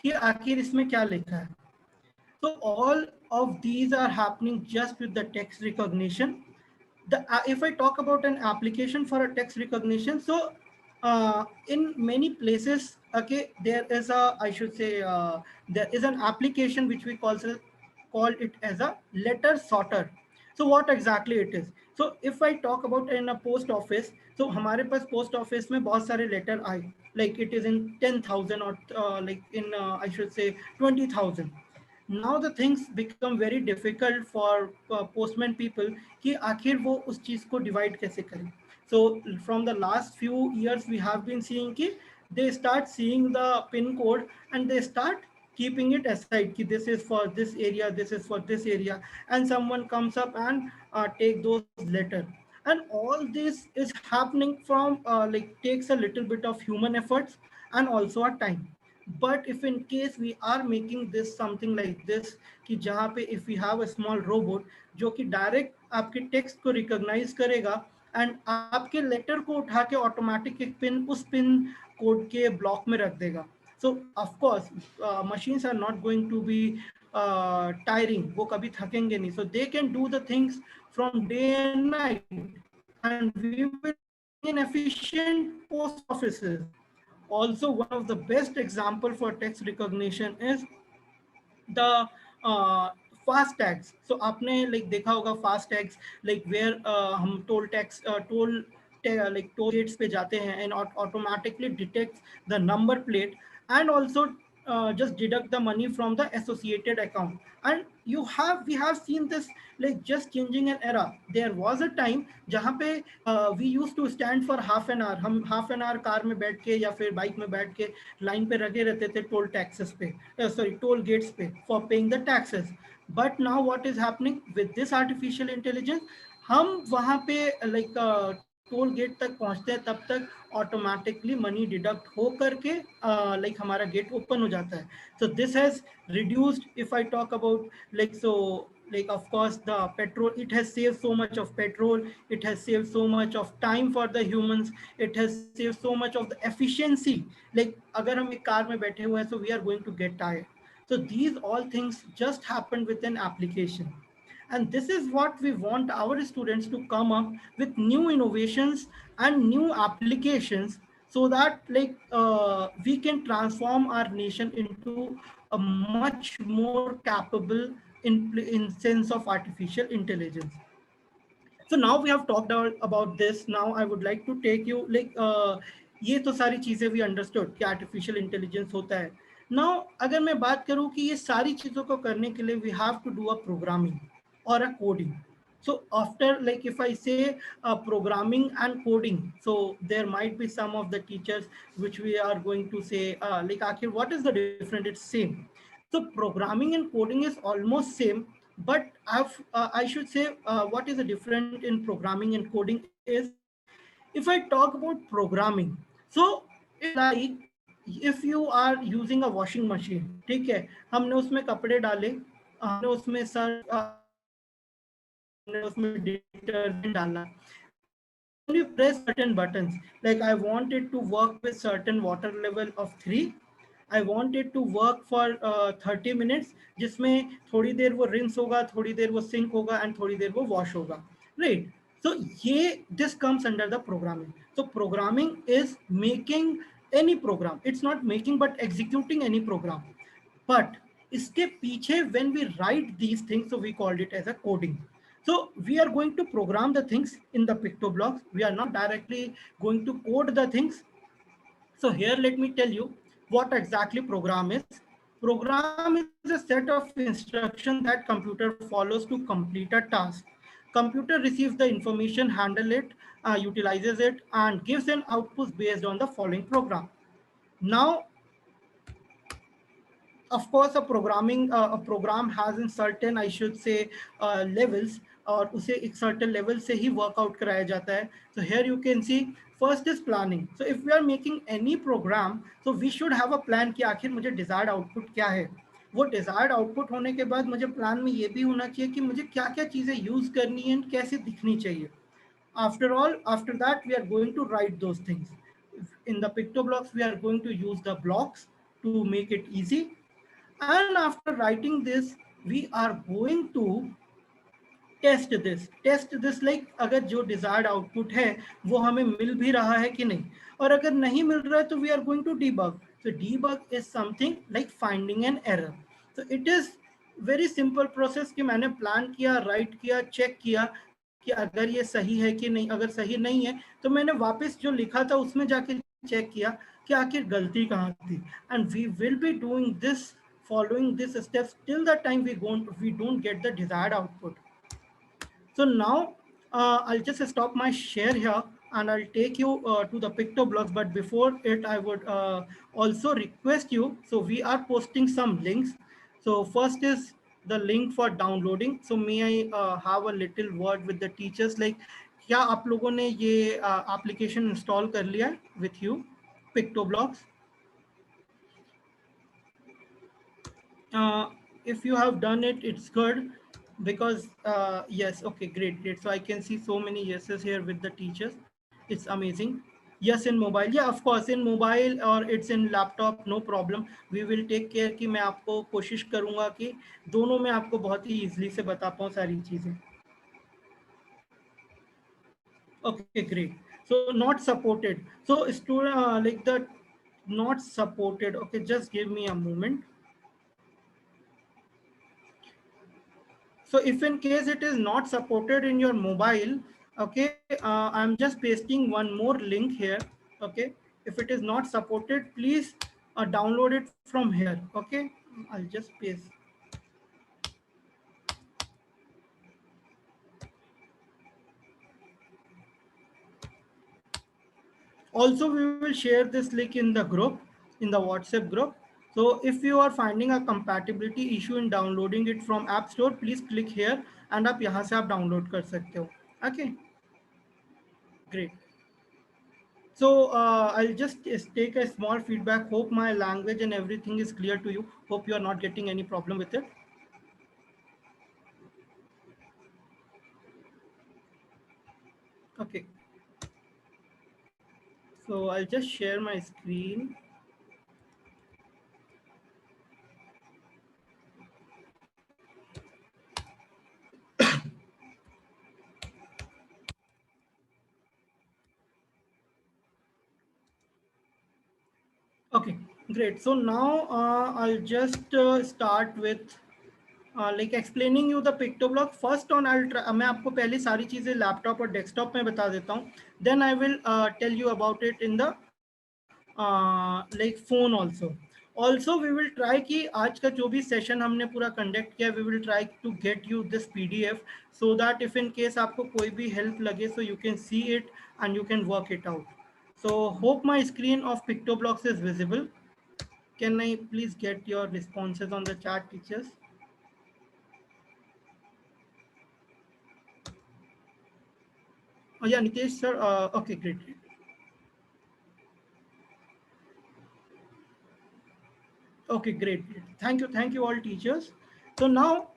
कि आखिर इसमें क्या लिखा है. So all of these are happening just with the text recognition. If I talk about an application for a text recognition, so in many places, okay, there is a, I should say, there is an application which we call it as a letter sorter. So what exactly it is? So if I talk about in a post office, so हमारे पास post office में बहुत सारे letter आए, like it is in 10,000 or like in I should say 20,000. Now the things become very difficult for postman people कि आखिर वो उस चीज को divide कैसे करें. So from the last few years we have been seeing कि they start seeing the pin code and they start keeping it aside कि this is for this area, this is for this area, and someone comes up and take those letter. And all this is happening from like takes a little bit of human efforts and also a time. But if in case we are making this something like this कि जहाँ पे if we have a small robot जो कि direct आपके text को recognise करेगा and आपके letter को उठा के ऑटोमेटिक एक पिन उस पिन कोड के ब्लॉक में रख देगा. So of course machines are not going to be tiring, वो कभी थकेंगे नहीं. So they can do the things from day and night, and we will in efficient post offices. Also, one of the best example for text recognition is the fast tags. So आपने like देखा होगा fast tags, like where हम toll tax like toll gates पे जाते हैं and automatically detects the number plate, and also just deduct the money from the associated account. And we have seen this like just changing an era. There was a time जहाँ पे we used to stand for half an hour. हम half an hour car में बैठ के या फिर bike में बैठ के लाइन पे लगे रहते थे टोल टैक्सेस पे, sorry टोल गेट्स पे for paying the taxes. But now what is happening with this artificial intelligence, हम वहाँ पे like टोल गेट तक पहुँचते हैं तब तक ऑटोमेटिकली मनी डिडक्ट हो करके like हमारा गेट ओपन हो जाता है. So this has reduced, if I talk about like so like of course the petrol, it has saved so much of petrol, it has saved so much of time for the humans, it has saved so much of the efficiency. Like अगर हम एक car में बैठे हुए हैं, so we are going to get tired. So these all things just happened with an application. And this is what we want our students to come up with new innovations and new applications, so that like we can transform our nation into a much more capable in sense of artificial intelligence. So now we have talked about this. Now I would like to take you like ये तो सारी चीजें we understood कि artificial intelligence होता है. Now अगर मैं बात करूं कि ये सारी चीजों को करने के लिए we have to do a programming or a coding. So after, like if I say programming and coding, so there might be some of the teachers which we are going to say like Akhil, what is the difference? It's same. So programming and coding is almost same, but I should say what is the difference in programming and coding is, if I talk about programming, so it's like if you are using a washing machine, ठीक है, हमने उसमें कपड़े डाले, हमने उसमें हमने उसमें डिटर्जेंट डाला. When you press certain buttons, like I want it to work with certain water level of 3, I want it to work for 30 minutes, जिसमें थोड़ी देर वो rinse होगा, थोड़ी देर वो sink होगा, and थोड़ी देर वो wash होगा, right? So ये this comes under the programming. So programming is making any program. It's not making but executing any program. But इसके पीछे when we write these things, so we called it as a coding. So we are going to program the things in the PictoBlocks. We are not directly going to code the things. So here, let me tell you what exactly program is. Program is a set of instructions that computer follows to complete a task. Computer receives the information, handle it, utilizes it, and gives an output based on the following program. Now, of course a program has in certain, I should say, levels, और उसे एक certain level से ही workout कराया जाता है. So here you can see first is planning. So if we are making any program, so we should have a plan कि आखिर मुझे desired output क्या है. वो desired output होने के बाद मुझे plan में ये भी होना चाहिए कि मुझे क्या क्या चीजें use करनी है and कैसे दिखनी चाहिए. After all, after that we are going to write those things. In the PictoBlocks we are going to use the blocks to make it easy. And after writing this, we are going to test this like अगर जो desired output है वो हमें मिल भी रहा है कि नहीं, और अगर नहीं मिल रहा है तो we are going to debug. So debug is something like finding an error. So it is very simple process कि मैंने plan किया, write किया, check किया कि अगर ये सही है कि नहीं. अगर सही नहीं है तो मैंने वापस जो लिखा था उसमें जाके check किया कि आखिर गलती कहाँ थी. And we will be doing this, following these steps till the time we don't get the desired output. So now I'll just stop my share here and I'll take you to the PictoBlocks. But before it, I would also request you. So we are posting some links. So first is the link for downloading. So may I have a little word with the teachers, like क्या आप लोगों ने ये application install कर लिया with you, PictoBlocks? If you have done it, it's good, because yes, okay, great. So I can see so many yeses here with the teachers. It's amazing. Yes, in mobile, yeah, of course, in mobile or it's in laptop, no problem. We will take care कि मैं आपको कोशिश करूंगा कि दोनों में आपको बहुत ही easily से बता पाऊँ सारी चीजें. Okay, great. So not supported. So student like the not supported. Okay, just give me a moment. So if in case it is not supported in your mobile, okay, I'm just pasting one more link here. Okay, if it is not supported, please download it from here. Okay, I'll just paste. Also, we will share this link in the group, in the WhatsApp group. So if you are finding a compatibility issue in downloading it from App Store, please click here and आप यहाँ से आप download कर सकते हो. Okay, great. So I'll just take a small feedback. Hope my language and everything is clear to you. Hope you are not getting any problem with it. Okay. So I'll just share my screen. Okay, great. So now I'll just start with like explaining you the PictoBlock. First on I'll try, मैं आपको पहले सारी चीजें laptop और desktop में बता देता हूँ. Then I will tell you about it in the like phone also. Also we will try कि आज का जो भी सेशन हमने पूरा कंडक्ट किया, we will try to get you this PDF so that if in case आपको कोई भी help लगे, so you can see it and you can work it out. So hope my screen of PictoBlocks is visible. Can I please get your responses on the chat, teachers? Oh yeah, Nitesh sir. Okay, great. Okay, great. Thank you all teachers. So now,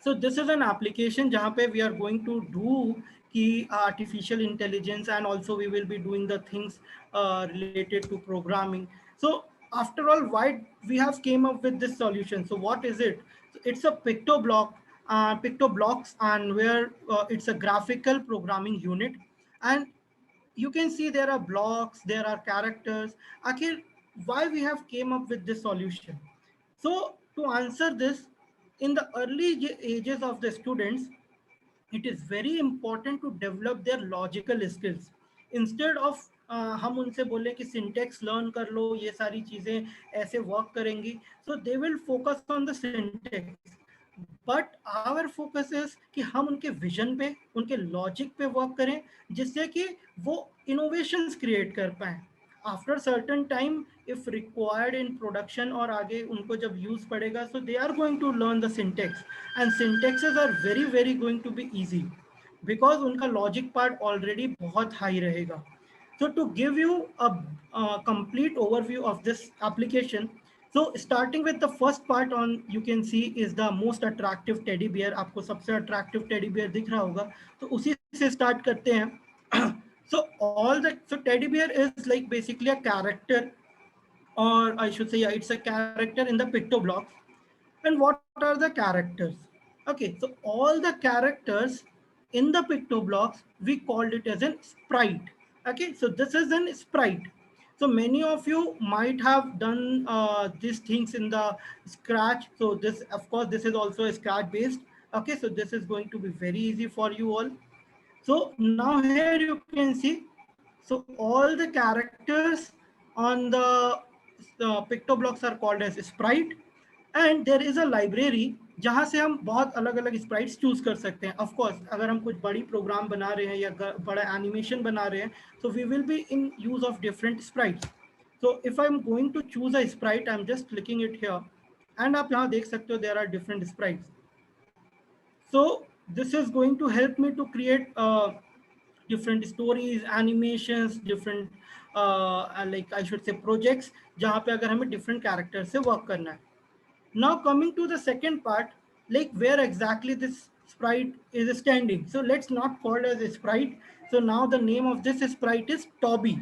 so this is an application जहाँ पे we are going to do की artificial intelligence, and also we will be doing the things related to programming. So after all, why we have came up with this solution? So what is it? So it's a PictoBlocks, and where it's a graphical programming unit, and you can see there are blocks, there are characters. Akhir, why we have came up with this solution? So to answer this, in the early ages of the students, it is very important to develop their logical skills. Instead of हम उनसे बोले कि syntax learn कर लो, ये सारी चीजें ऐसे work करेंगी, so they will focus on the syntax. But our focus is कि हम उनके विजन पे, उनके लॉजिक पे वर्क करें, जिससे कि वो इनोवेशंस क्रिएट कर पाए after certain time if required in production, और आगे उनको जब यूज पड़ेगा, so they are going to learn the syntax, and syntaxes are very very going to be easy because उनका लॉजिक पार्ट ऑलरेडी बहुत high रहेगा. So to give you a complete overview of this application, so starting with the first part on, you can see is the most attractive teddy bear. आपको सबसे attractive teddy bear दिख रहा होगा, तो उसी से start करते हैं. So teddy bear is like basically a character, or I should say, yeah, it's a character in the PictoBlocks. And what are the characters? Okay, so all the characters in the PictoBlocks, we called it as a sprite. Okay, so this is an sprite. So many of you might have done these things in the Scratch. So this, of course, this is also a Scratch based. Okay, so this is going to be very easy for you all. So now here you can see, so all the characters on the PictoBlocks are called as sprite, and there is a library जहाँ से हम बहुत अलग अलग sprites choose कर सकते हैं. Of course अगर हम कुछ बड़ी प्रोग्राम बना रहे हैं या बड़ा एनिमेशन बना रहे हैं, so we will be in use of different sprites. So if I'm going to choose a sprite, I'm just clicking it here, and आप यहाँ देख सकते हो there are different sprites. So this is going to help me to create different stories, animations, different like I should say projects, जहाँ पे अगर हमें different characters से work करना है. Now coming to the second part, like where exactly this sprite is standing. So let's not call it as a sprite. So now the name of this sprite is Toby.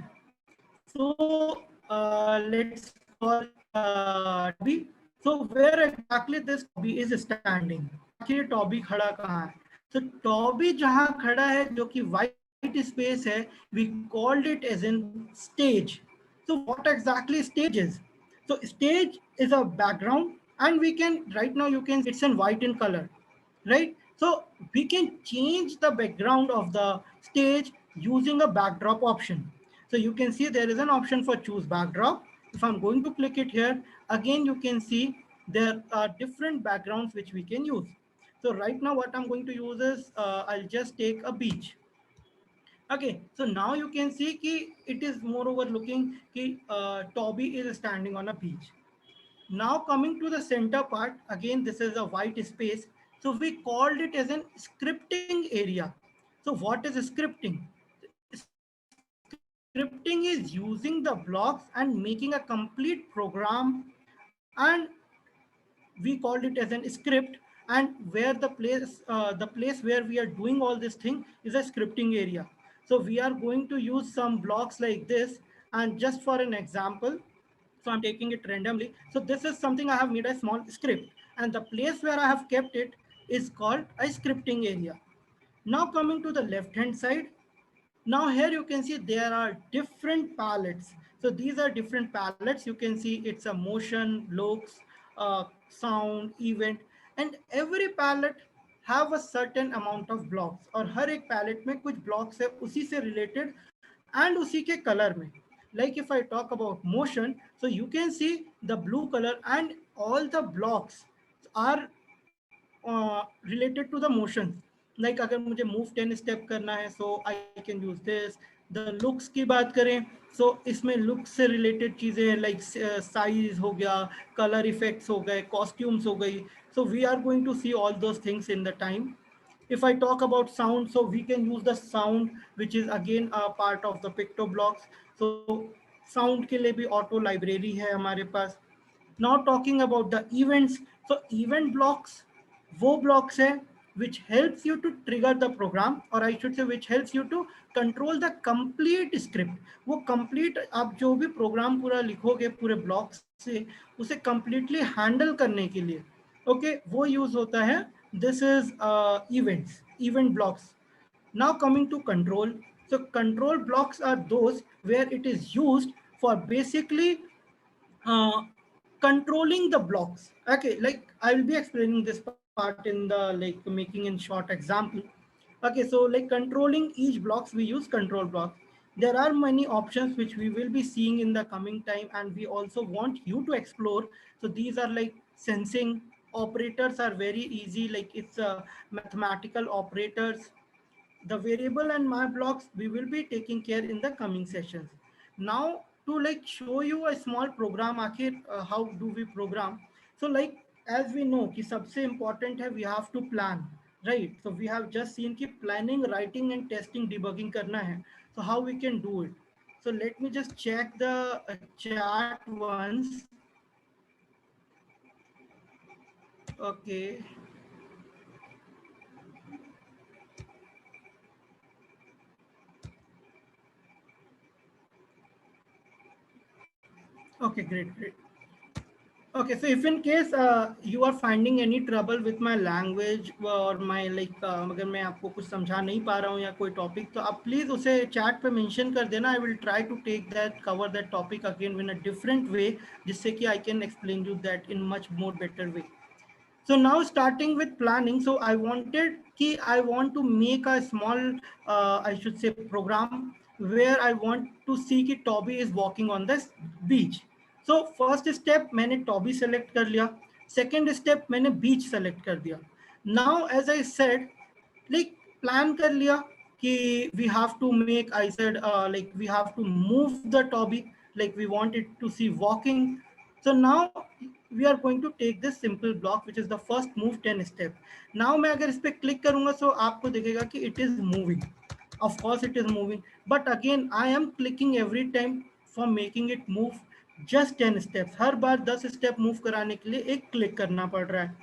So let's call Toby. So where exactly this Toby is standing? आखिर Toby खड़ा कहाँ है? So Toby जहाँ खड़ा है, जो कि white space है, we called it as in stage. So what exactly stage is? So stage is a background, and we can, right now you can, it's in white in color, right? So we can change the background of the stage using a backdrop option. So you can see there is an option for choose backdrop. If I'm going to click it here, again you can see there are different backgrounds which we can use. So right now what I'm going to use is I'll just take a beach. Okay, so now you can see ki it is moreover looking ki Toby is standing on a beach. Now coming to the center part, again this is a white space. So we called it as an scripting area. So what is scripting? Scripting is using the blocks and making a complete program, and we called it as an script, and where the place where we are doing all this thing is a scripting area. So we are going to use some blocks like this, and just for an example, so I'm taking it randomly. So this is something I have made a small script, and the place where I have kept it is called a scripting area. Now coming to the left hand side, now here you can see there are different palettes. So these are different palettes. You can see it's a motion, looks, sound, event, and every palette have a certain amount of blocks. और हर एक palette में कुछ blocks है उसी से related and उसी के color में. Like if I talk about motion, so you can see the blue color and all the blocks are related to the motions. Like अगर मुझे move 10 step करना है, so I can use this. The looks की बात करें, so इसमें looks से related चीजें हैं, like size हो गया, color effects हो गए, costumes हो गई. So we are going to see all those things in the time. If I talk about sound, so we can use the sound, which is again a part of the PictoBlocks. So sound के लिए भी auto library है हमारे पास. Now talking about the events, so event blocks वो blocks है which helps you to trigger the program, or I should say which helps you to control the complete script. वो complete आप जो भी program पूरा लिखोगे पूरे blocks से उसे completely handle करने के लिए, okay, वो use होता है. This is events, event blocks. Now coming to control. So control blocks are those where it is used for basically uh, controlling the blocks. Okay, like I will be explaining this part in the like making in short example. Okay, so like controlling each blocks, we use control blocks. There are many options which we will be seeing in the coming time, and we also want you to explore. So these are like sensing operators are very easy, like it's mathematical operators. The variable and my blocks we will be taking care in the coming sessions. Now to like show you a small program, आखिर how do we program. So like as we know कि सबसे important है we have to plan, right? So we have just seen कि planning, writing and testing, debugging करना है. So how we can do it. So let me just check the chat once. Okay. Okay, great. Okay, so if in case you are finding any trouble with my language or my like अगर मैं आपको कुछ समझा नहीं पा रहा हूँ या कोई टॉपिक, तो आप प्लीज उसे चैट पे मेंशन कर देना. I will try to take that cover that topic again in a different way, जिससे कि I can explain you that in much more better way. So now starting with planning, so I wanted कि I want to make a small I should say program where I want to see कि Toby is walking on the beach. So first step मैंने Toby select कर लिया, second step मैंने beach select कर दिया. Now as I said, like plan कर लिया कि we have to make, I said like we have to move the Toby, like we want it to see walking. So now we are going to take this simple block which is the first move 10 step. Now मैं अगर इस पे click करूंगा so आपको दिखेगा कि it is moving. Of course it is moving, but again I am clicking every time for making it move just 10 steps. Her bar 10 step move कराने के लिए एक click करना पड़ रहा है.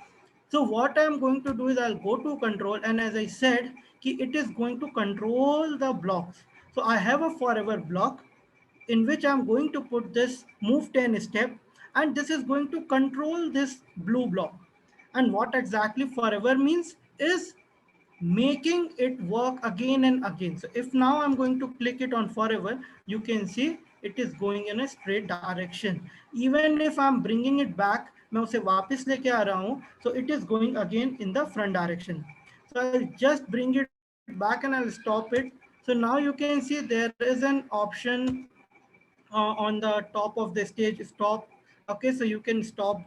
So what I am going to do is I'll go to control, and as I said it is going to control the blocks. So I have a forever block in which I'm going to put this move 10 step, and this is going to control this blue block. And what exactly forever means is making it work again and again. So if now I'm going to click it on forever, you can see it is going in a straight direction. Even if I'm bringing it back, मैं उसे वापस लेके आ रहा हूँ, so it is going again in the front direction. So I'll just bring it back and I'll stop it. So now you can see there is an option on the top of the stage, stop. Okay, so you can stop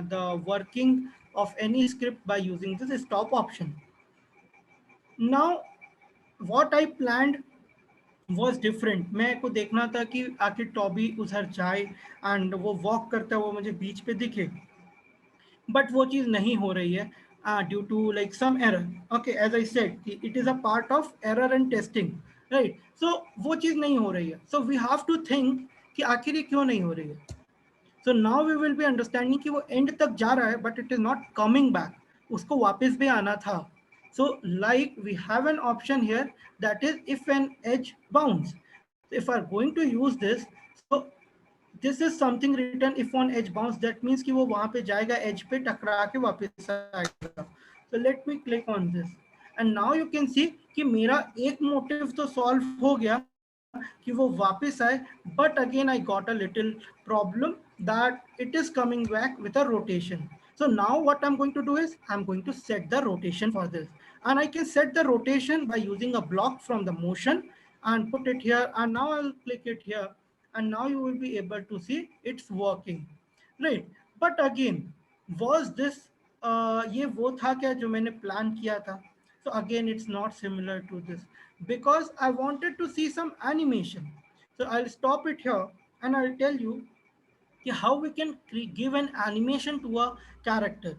the working of any script by using this stop option. Now what I planned was different. मैं को देखना था कि आखिर Toby उधर जाए and वो walk करता है वो मुझे बीच पे दिखे, बट वो चीज़ नहीं हो रही है due to like some error. Okay, as I said it is a part of error and testing, right. So वो चीज़ नहीं हो रही है. So we have to think कि आखिर ये क्यों नहीं हो रही है. So now we will be understanding कि वो एंड तक जा रहा है but it is not coming back, उसको वापस भी आना था. So like we have an option here, that is if an edge bounce. If we are going to use this, so this is something written if on edge bounce, that means कि वो वहाँ पे जाएगा edge पे टकरा के वापस आएगा. So let me click on this and now you can see कि मेरा एक motive तो solve हो गया कि वो वापस आए, but again I got a little problem that it is coming back with a rotation. So now what I'm going to do is I'm going to set the rotation for this, and I can set the rotation by using a block from the motion and put it here, and now I'll click it here, and now you will be able to see it's working, right? But again, was this ये वो था क्या जो मैंने plan किया था? So again, it's not similar to this because I wanted to see some animation. So I'll stop it here and I'll tell you how we can give an animation to a character.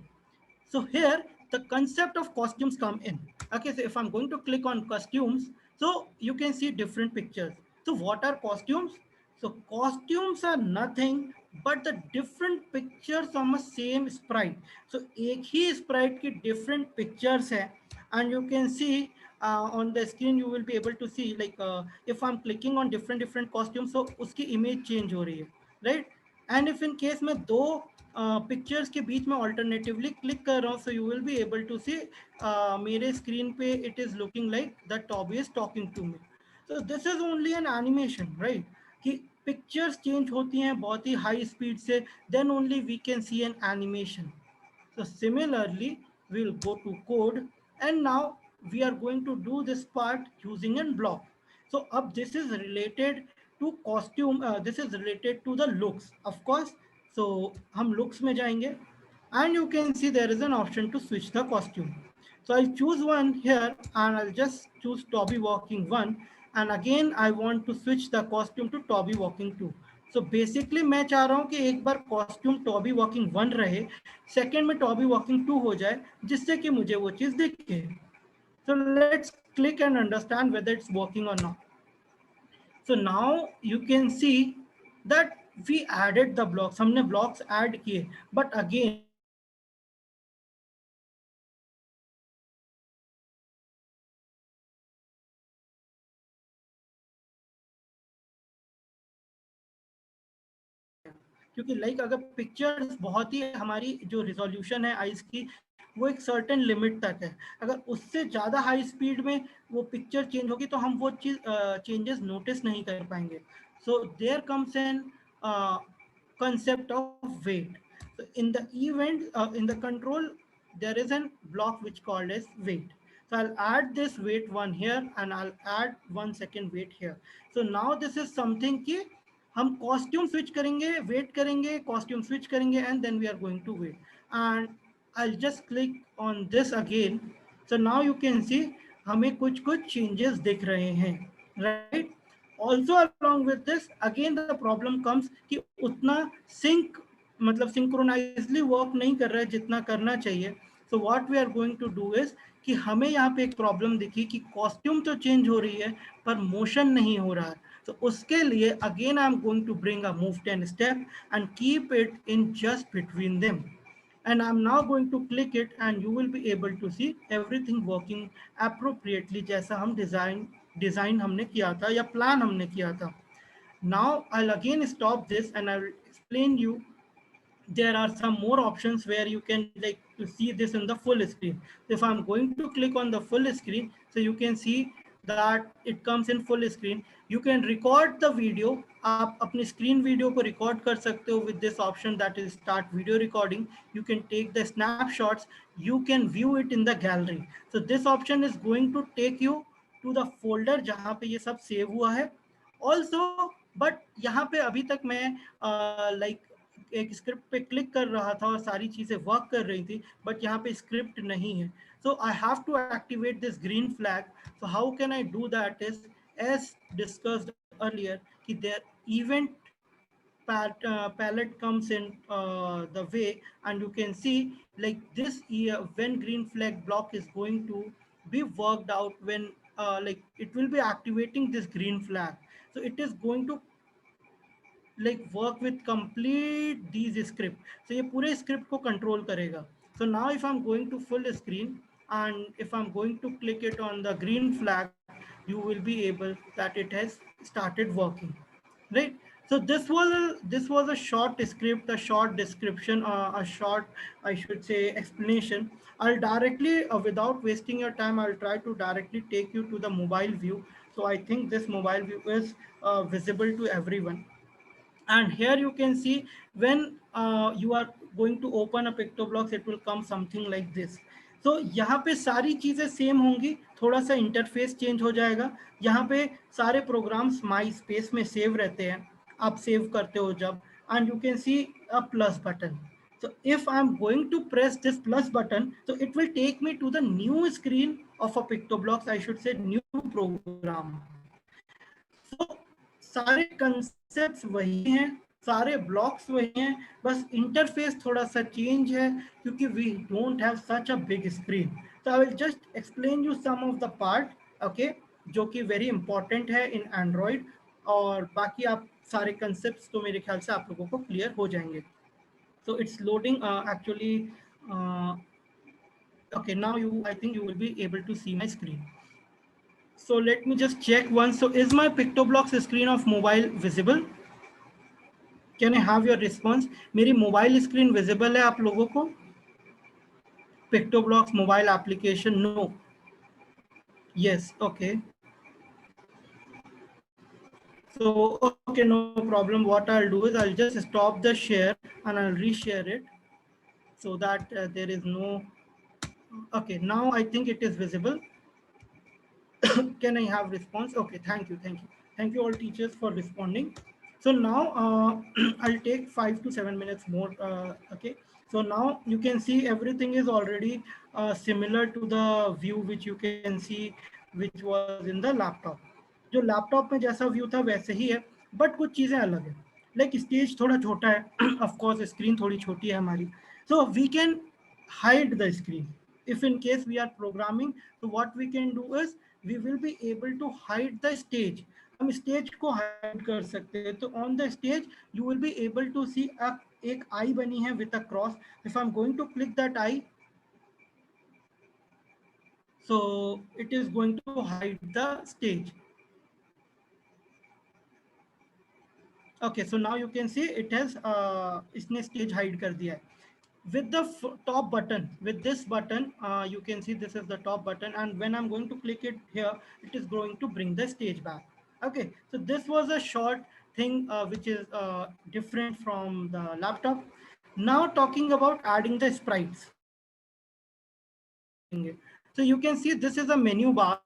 So here the concept of costumes come in. Okay, so if I'm going to click on costumes, so you can see different pictures. So what are costumes? So costumes are nothing but the different pictures from a same sprite. So एक ही sprite की different pictures है, and you can see on the screen you will be able to see like if I'm clicking on different costumes, so उसकी image change हो रही है, right? And if in case मैं दो pictures के बीच में alternatively click कर रहा हूँ, so you will be able to see मेरे स्क्रीन पे it is looking like the Toby is talking to me. So this is only an animation, right? कि पिक्चर्स चेंज होती हैं बहुत ही हाई स्पीड से, then only we can see an animation. So similarly, we'll go to code, and now we are going to do this part using a block. So up this is related to costume, this is related to the looks, of course. So हम looks में जाएंगे, and you can see there is an option to switch the costume. So I'll choose one here and I'll just choose Toby Walking 1, and again I want to switch the costume to Toby Walking 2. So basically मैं चाह रहा हूँ कि एक बार costume Toby walking 1 रहे, second में Toby walking 2 हो जाए, जिससे कि मुझे वो चीज दिखे. So let's click and understand whether it's working or not. So now you can see that we added the blocks, हमने blocks add किए, but again क्योंकि लाइक अगर पिक्चर्स बहुत ही हमारी जो रिजोल्यूशन है आइज की वो एक सर्टेन लिमिट तक है, अगर उससे ज़्यादा हाई स्पीड में वो पिक्चर चेंज होगी तो हम वो चीज़ चेंजेस नोटिस नहीं कर पाएंगे. So there comes an concept of weight. So in the event, in the control, there is a block which called as weight. So I'll add this weight one here and I'll add 1 second weight here. So now this is something कि हम costume switch करेंगे, wait करेंगे, costume switch करेंगे, and then we are going to wait. And I just click on this again. So now you can see हमें कुछ कुछ changes दिख रहे हैं, right? Also along with this again the problem comes कि उतना sink मतलब सिंक्रोनाइजली वर्क नहीं कर रहा है जितना करना चाहिए. So what we are going to do is कि हमें यहाँ पे एक प्रॉब्लम दिखी कि कॉस्ट्यूम तो चेंज हो रही है पर मोशन नहीं हो रहा है. So उसके लिए again I am going to bring a move 10 step and keep it in just between them, and I'm now going to click it and you will be able to see everything working appropriately जैसा हम design हमने किया था या plan हमने किया था. Now I'll again stop this and I will explain you. There are some more options where you can like to see this in the full screen. If I'm going to click on the full screen, so you can see that it comes in full screen. You can record the video. आप अपनी screen video को record कर सकते हो with this option that is start video recording. You can take the snapshots. You can view it in the gallery. So this option is going to take you to the folder जहाँ पे ये सब save हुआ है. Also, but यहाँ पे अभी तक मैं like एक स्क्रिप्ट पे क्लिक कर रहा था और सारी चीजें वर्क कर रही थी, बट यहाँ पे स्क्रिप्ट नहीं है. So I have to activate this green flag. So how can I do that is as discussed earlier कि there event palette comes in the way, and you can see like this when green flag block is going to be worked out, when like it will be activating this green flag. So it is going to like work with complete these script. So ये पूरे script को control करेगा. So now if I'm going to full screen and if I'm going to click it on the green flag, you will be able that it has started working, right? So this was a short script, a short description, a short, I should say, explanation. I'll directly, without wasting your time, I'll try to directly take you to the mobile view. So I think this mobile view is visible to everyone. And here you can see when you are going to open a PictoBlox, it will come something like this. तो यहाँ पे सारी चीजें same होंगी, थोड़ा सा interface change हो जाएगा. यहाँ पे सारे प्रोग्राम्स माई स्पेस में सेव रहते हैं, आप सेव करते हो जब, and you can see a plus button. So if I'm going to press this plus button, so it will take me to the new screen of a PictoBlox, I should say new program. So सारे concepts वही हैं, सारे blocks वही हैं, बस interface थोड़ा सा change है क्योंकि we don't have such a big screen. So I will just explain you some of the part, okay, जो कि very important है in Android, और बाकी आप सारे concepts तो मेरे ख्याल से आप लोगों को clear हो जाएंगे. So it's loading actually. Okay, now I think you will be able to see my screen. So let me just check once. So is my PictoBlox screen of mobile visible? Can I have your response? मेरी mobile screen visible है आप लोगों को? PictoBlox mobile application? No. Yes. Okay. So okay, no problem. What I'll do is I'll just stop the share and I'll reshare it so that there is no. Okay, now I think it is visible. Can I have response? Okay, thank you all teachers for responding. So now I'll take 5 to 7 minutes more. Okay, so now you can see everything is already similar to the view which you can see which was in the laptop. जो laptop में जैसा view था वैसे ही है, but कुछ चीजें अलग है. लाइक स्टेज थोड़ा छोटा है, ऑफ कोर्स स्क्रीन थोड़ी छोटी है हमारी, so we can hide the screen. If in case we are programming, so what we can do is we will be able to hide the stage. हम stage को hide कर सकते हैं. तो on the stage you will be able to see एक eye बनी है with a cross. If I am going to click that eye, so it is going to hide the stage. Okay, so now you can see it has इसने stage hide कर दिया है. With the top button, with this button, you can see this is the top button, and when I'm going to click it here, it is going to bring the stage back. Okay, so this was a short thing which is different from the laptop. Now talking about adding the sprites. So you can see this is a menu bar.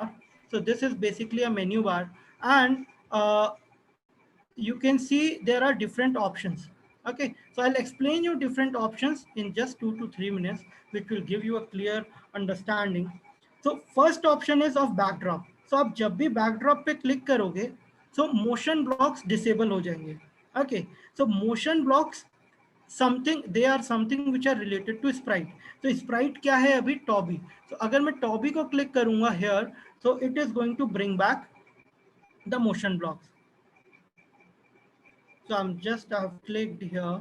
So this is basically a menu bar, and you can see there are different options. Okay, so I'll explain you different options in just 2 to 3 minutes, which will give you a clear understanding. So first option is of backdrop. So आप जब भी backdrop पे click करोगे, so motion blocks disable हो जाएंगे. Okay, so motion blocks they are something which are related to sprite. So sprite क्या है अभी? Toby. So अगर मैं Toby को click करूँगा here, so it is going to bring back the motion blocks. So I've clicked here.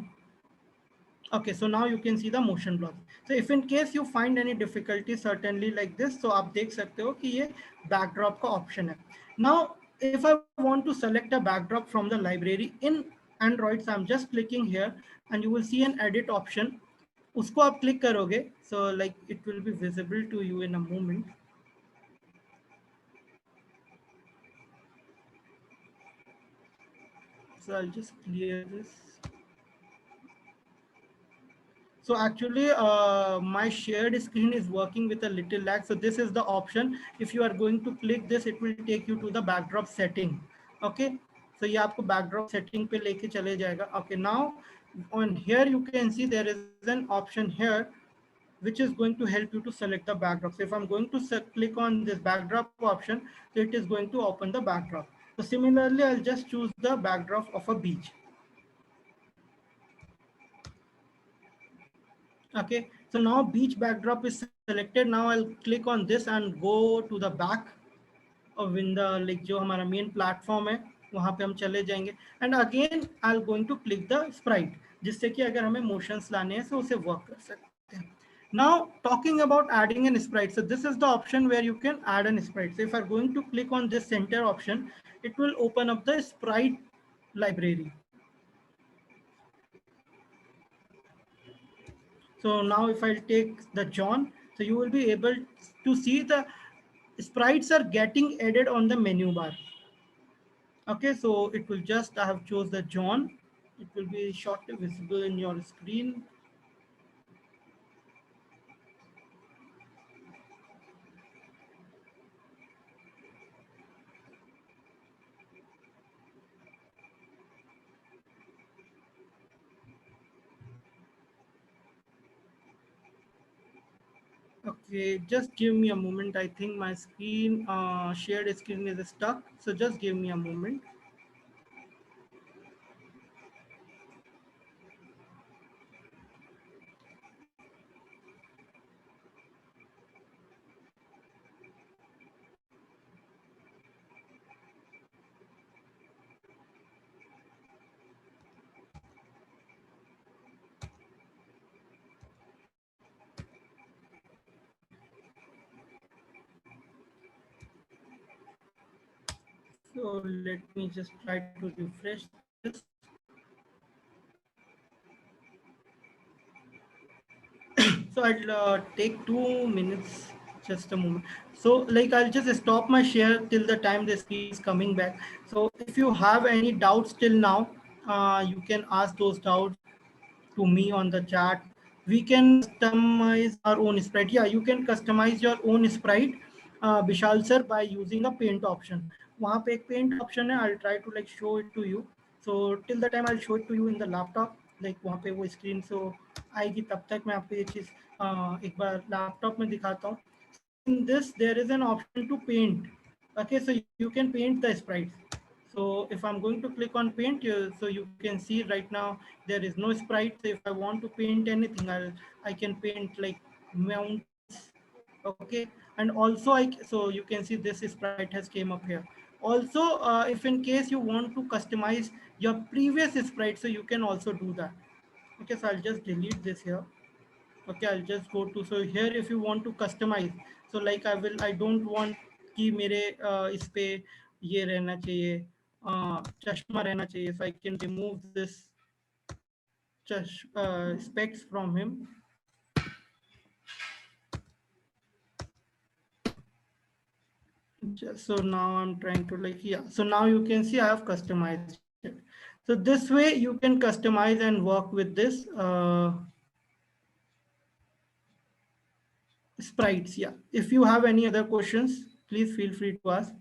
Okay, so now you can see the motion blocks. So if in case you find any difficulty, certainly like this, so आप देख सकते हो कि ये backdrop का option है. Now, if I want to select a backdrop from the library in Android, so I'm just clicking here, and you will see an edit option. उसको आप click करोगे, so like it will be visible to you in a moment. So I'll just clear this. So actually my shared screen is working with a little lag. So this is the option. If you are going to click this, it will take you to the backdrop setting. Okay. So ये आपको backdrop setting पे लेके चले जाएगा. Okay. Now on here you can see there is an option here which is going to help you to select the backdrop. So if I'm going to click on this backdrop option, so it is going to open the backdrop. So similarly, I'll just choose the backdrop of a beach. Okay, so now beach backdrop is selected. Now I'll click on this and go to the back of in the like जो हमारा main platform है वहाँ पे हम चले जाएंगे. And again I'll going to click the sprite जिससे कि अगर हमें motions लाने हैं तो उसे work कर सकते हैं. Now talking about adding an sprite, so this is the option where you can add an sprite. So if I'm going to click on this center option, it will open up the sprite library. So now if I take the John, so you will be able to see the sprites are getting added on the menu bar. Okay, so it will just, I have chose the John. It will be shortly visible in your screen. Okay, just give me a moment. I think my screen, shared screen is stuck. So just give me a moment. So let me just try to refresh this. So I'll take 2 minutes, just a moment. So like I'll just stop my share till the time the screen is coming back. So if you have any doubts till now, you can ask those doubts to me on the chat. We can customize our own sprite. Yeah, you can customize your own sprite, Vishal sir, by using a paint option. वहाँ पे एक paint option है. I'll try to like show it to you. So till the time I'll show it to you in the laptop. Like वहाँ पे वो screen so आएगी तब तक मैं आपको ये चीज़ एक बार laptop में दिखाता हूँ. In this there is an option to paint. Okay, so you can paint the sprites. So if I'm going to click on paint, so you can see right now there is no sprite. So if I want to paint anything, I can paint like mountains. Okay, and also so you can see this sprite has came up here. Also, if in case you want to customize your previous sprite, so you can also do that. Okay, so I'll just delete this here. Okay, I'll just go to, so here if you want to customize, so like I don't want कि मेरे इस पे ये रहना चाहिए, चश्मा रहना चाहिए, so I can remove this specs from him. Just, so now I'm trying to like, yeah, so now you can see I have customized it. So this way you can customize and work with this sprites. Yeah, if you have any other questions, please feel free to ask.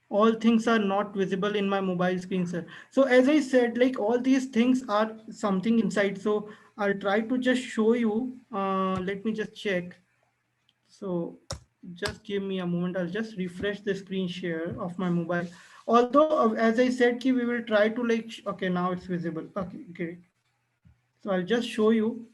All things are not visible in my mobile screen, sir. So as I said, like all these things are something inside. So I'll try to just show you. Let me just check. So just give me a moment. I'll just refresh the screen share of my mobile. Although as I said, we will try to like, okay, now it's visible. Okay, great. So I'll just show you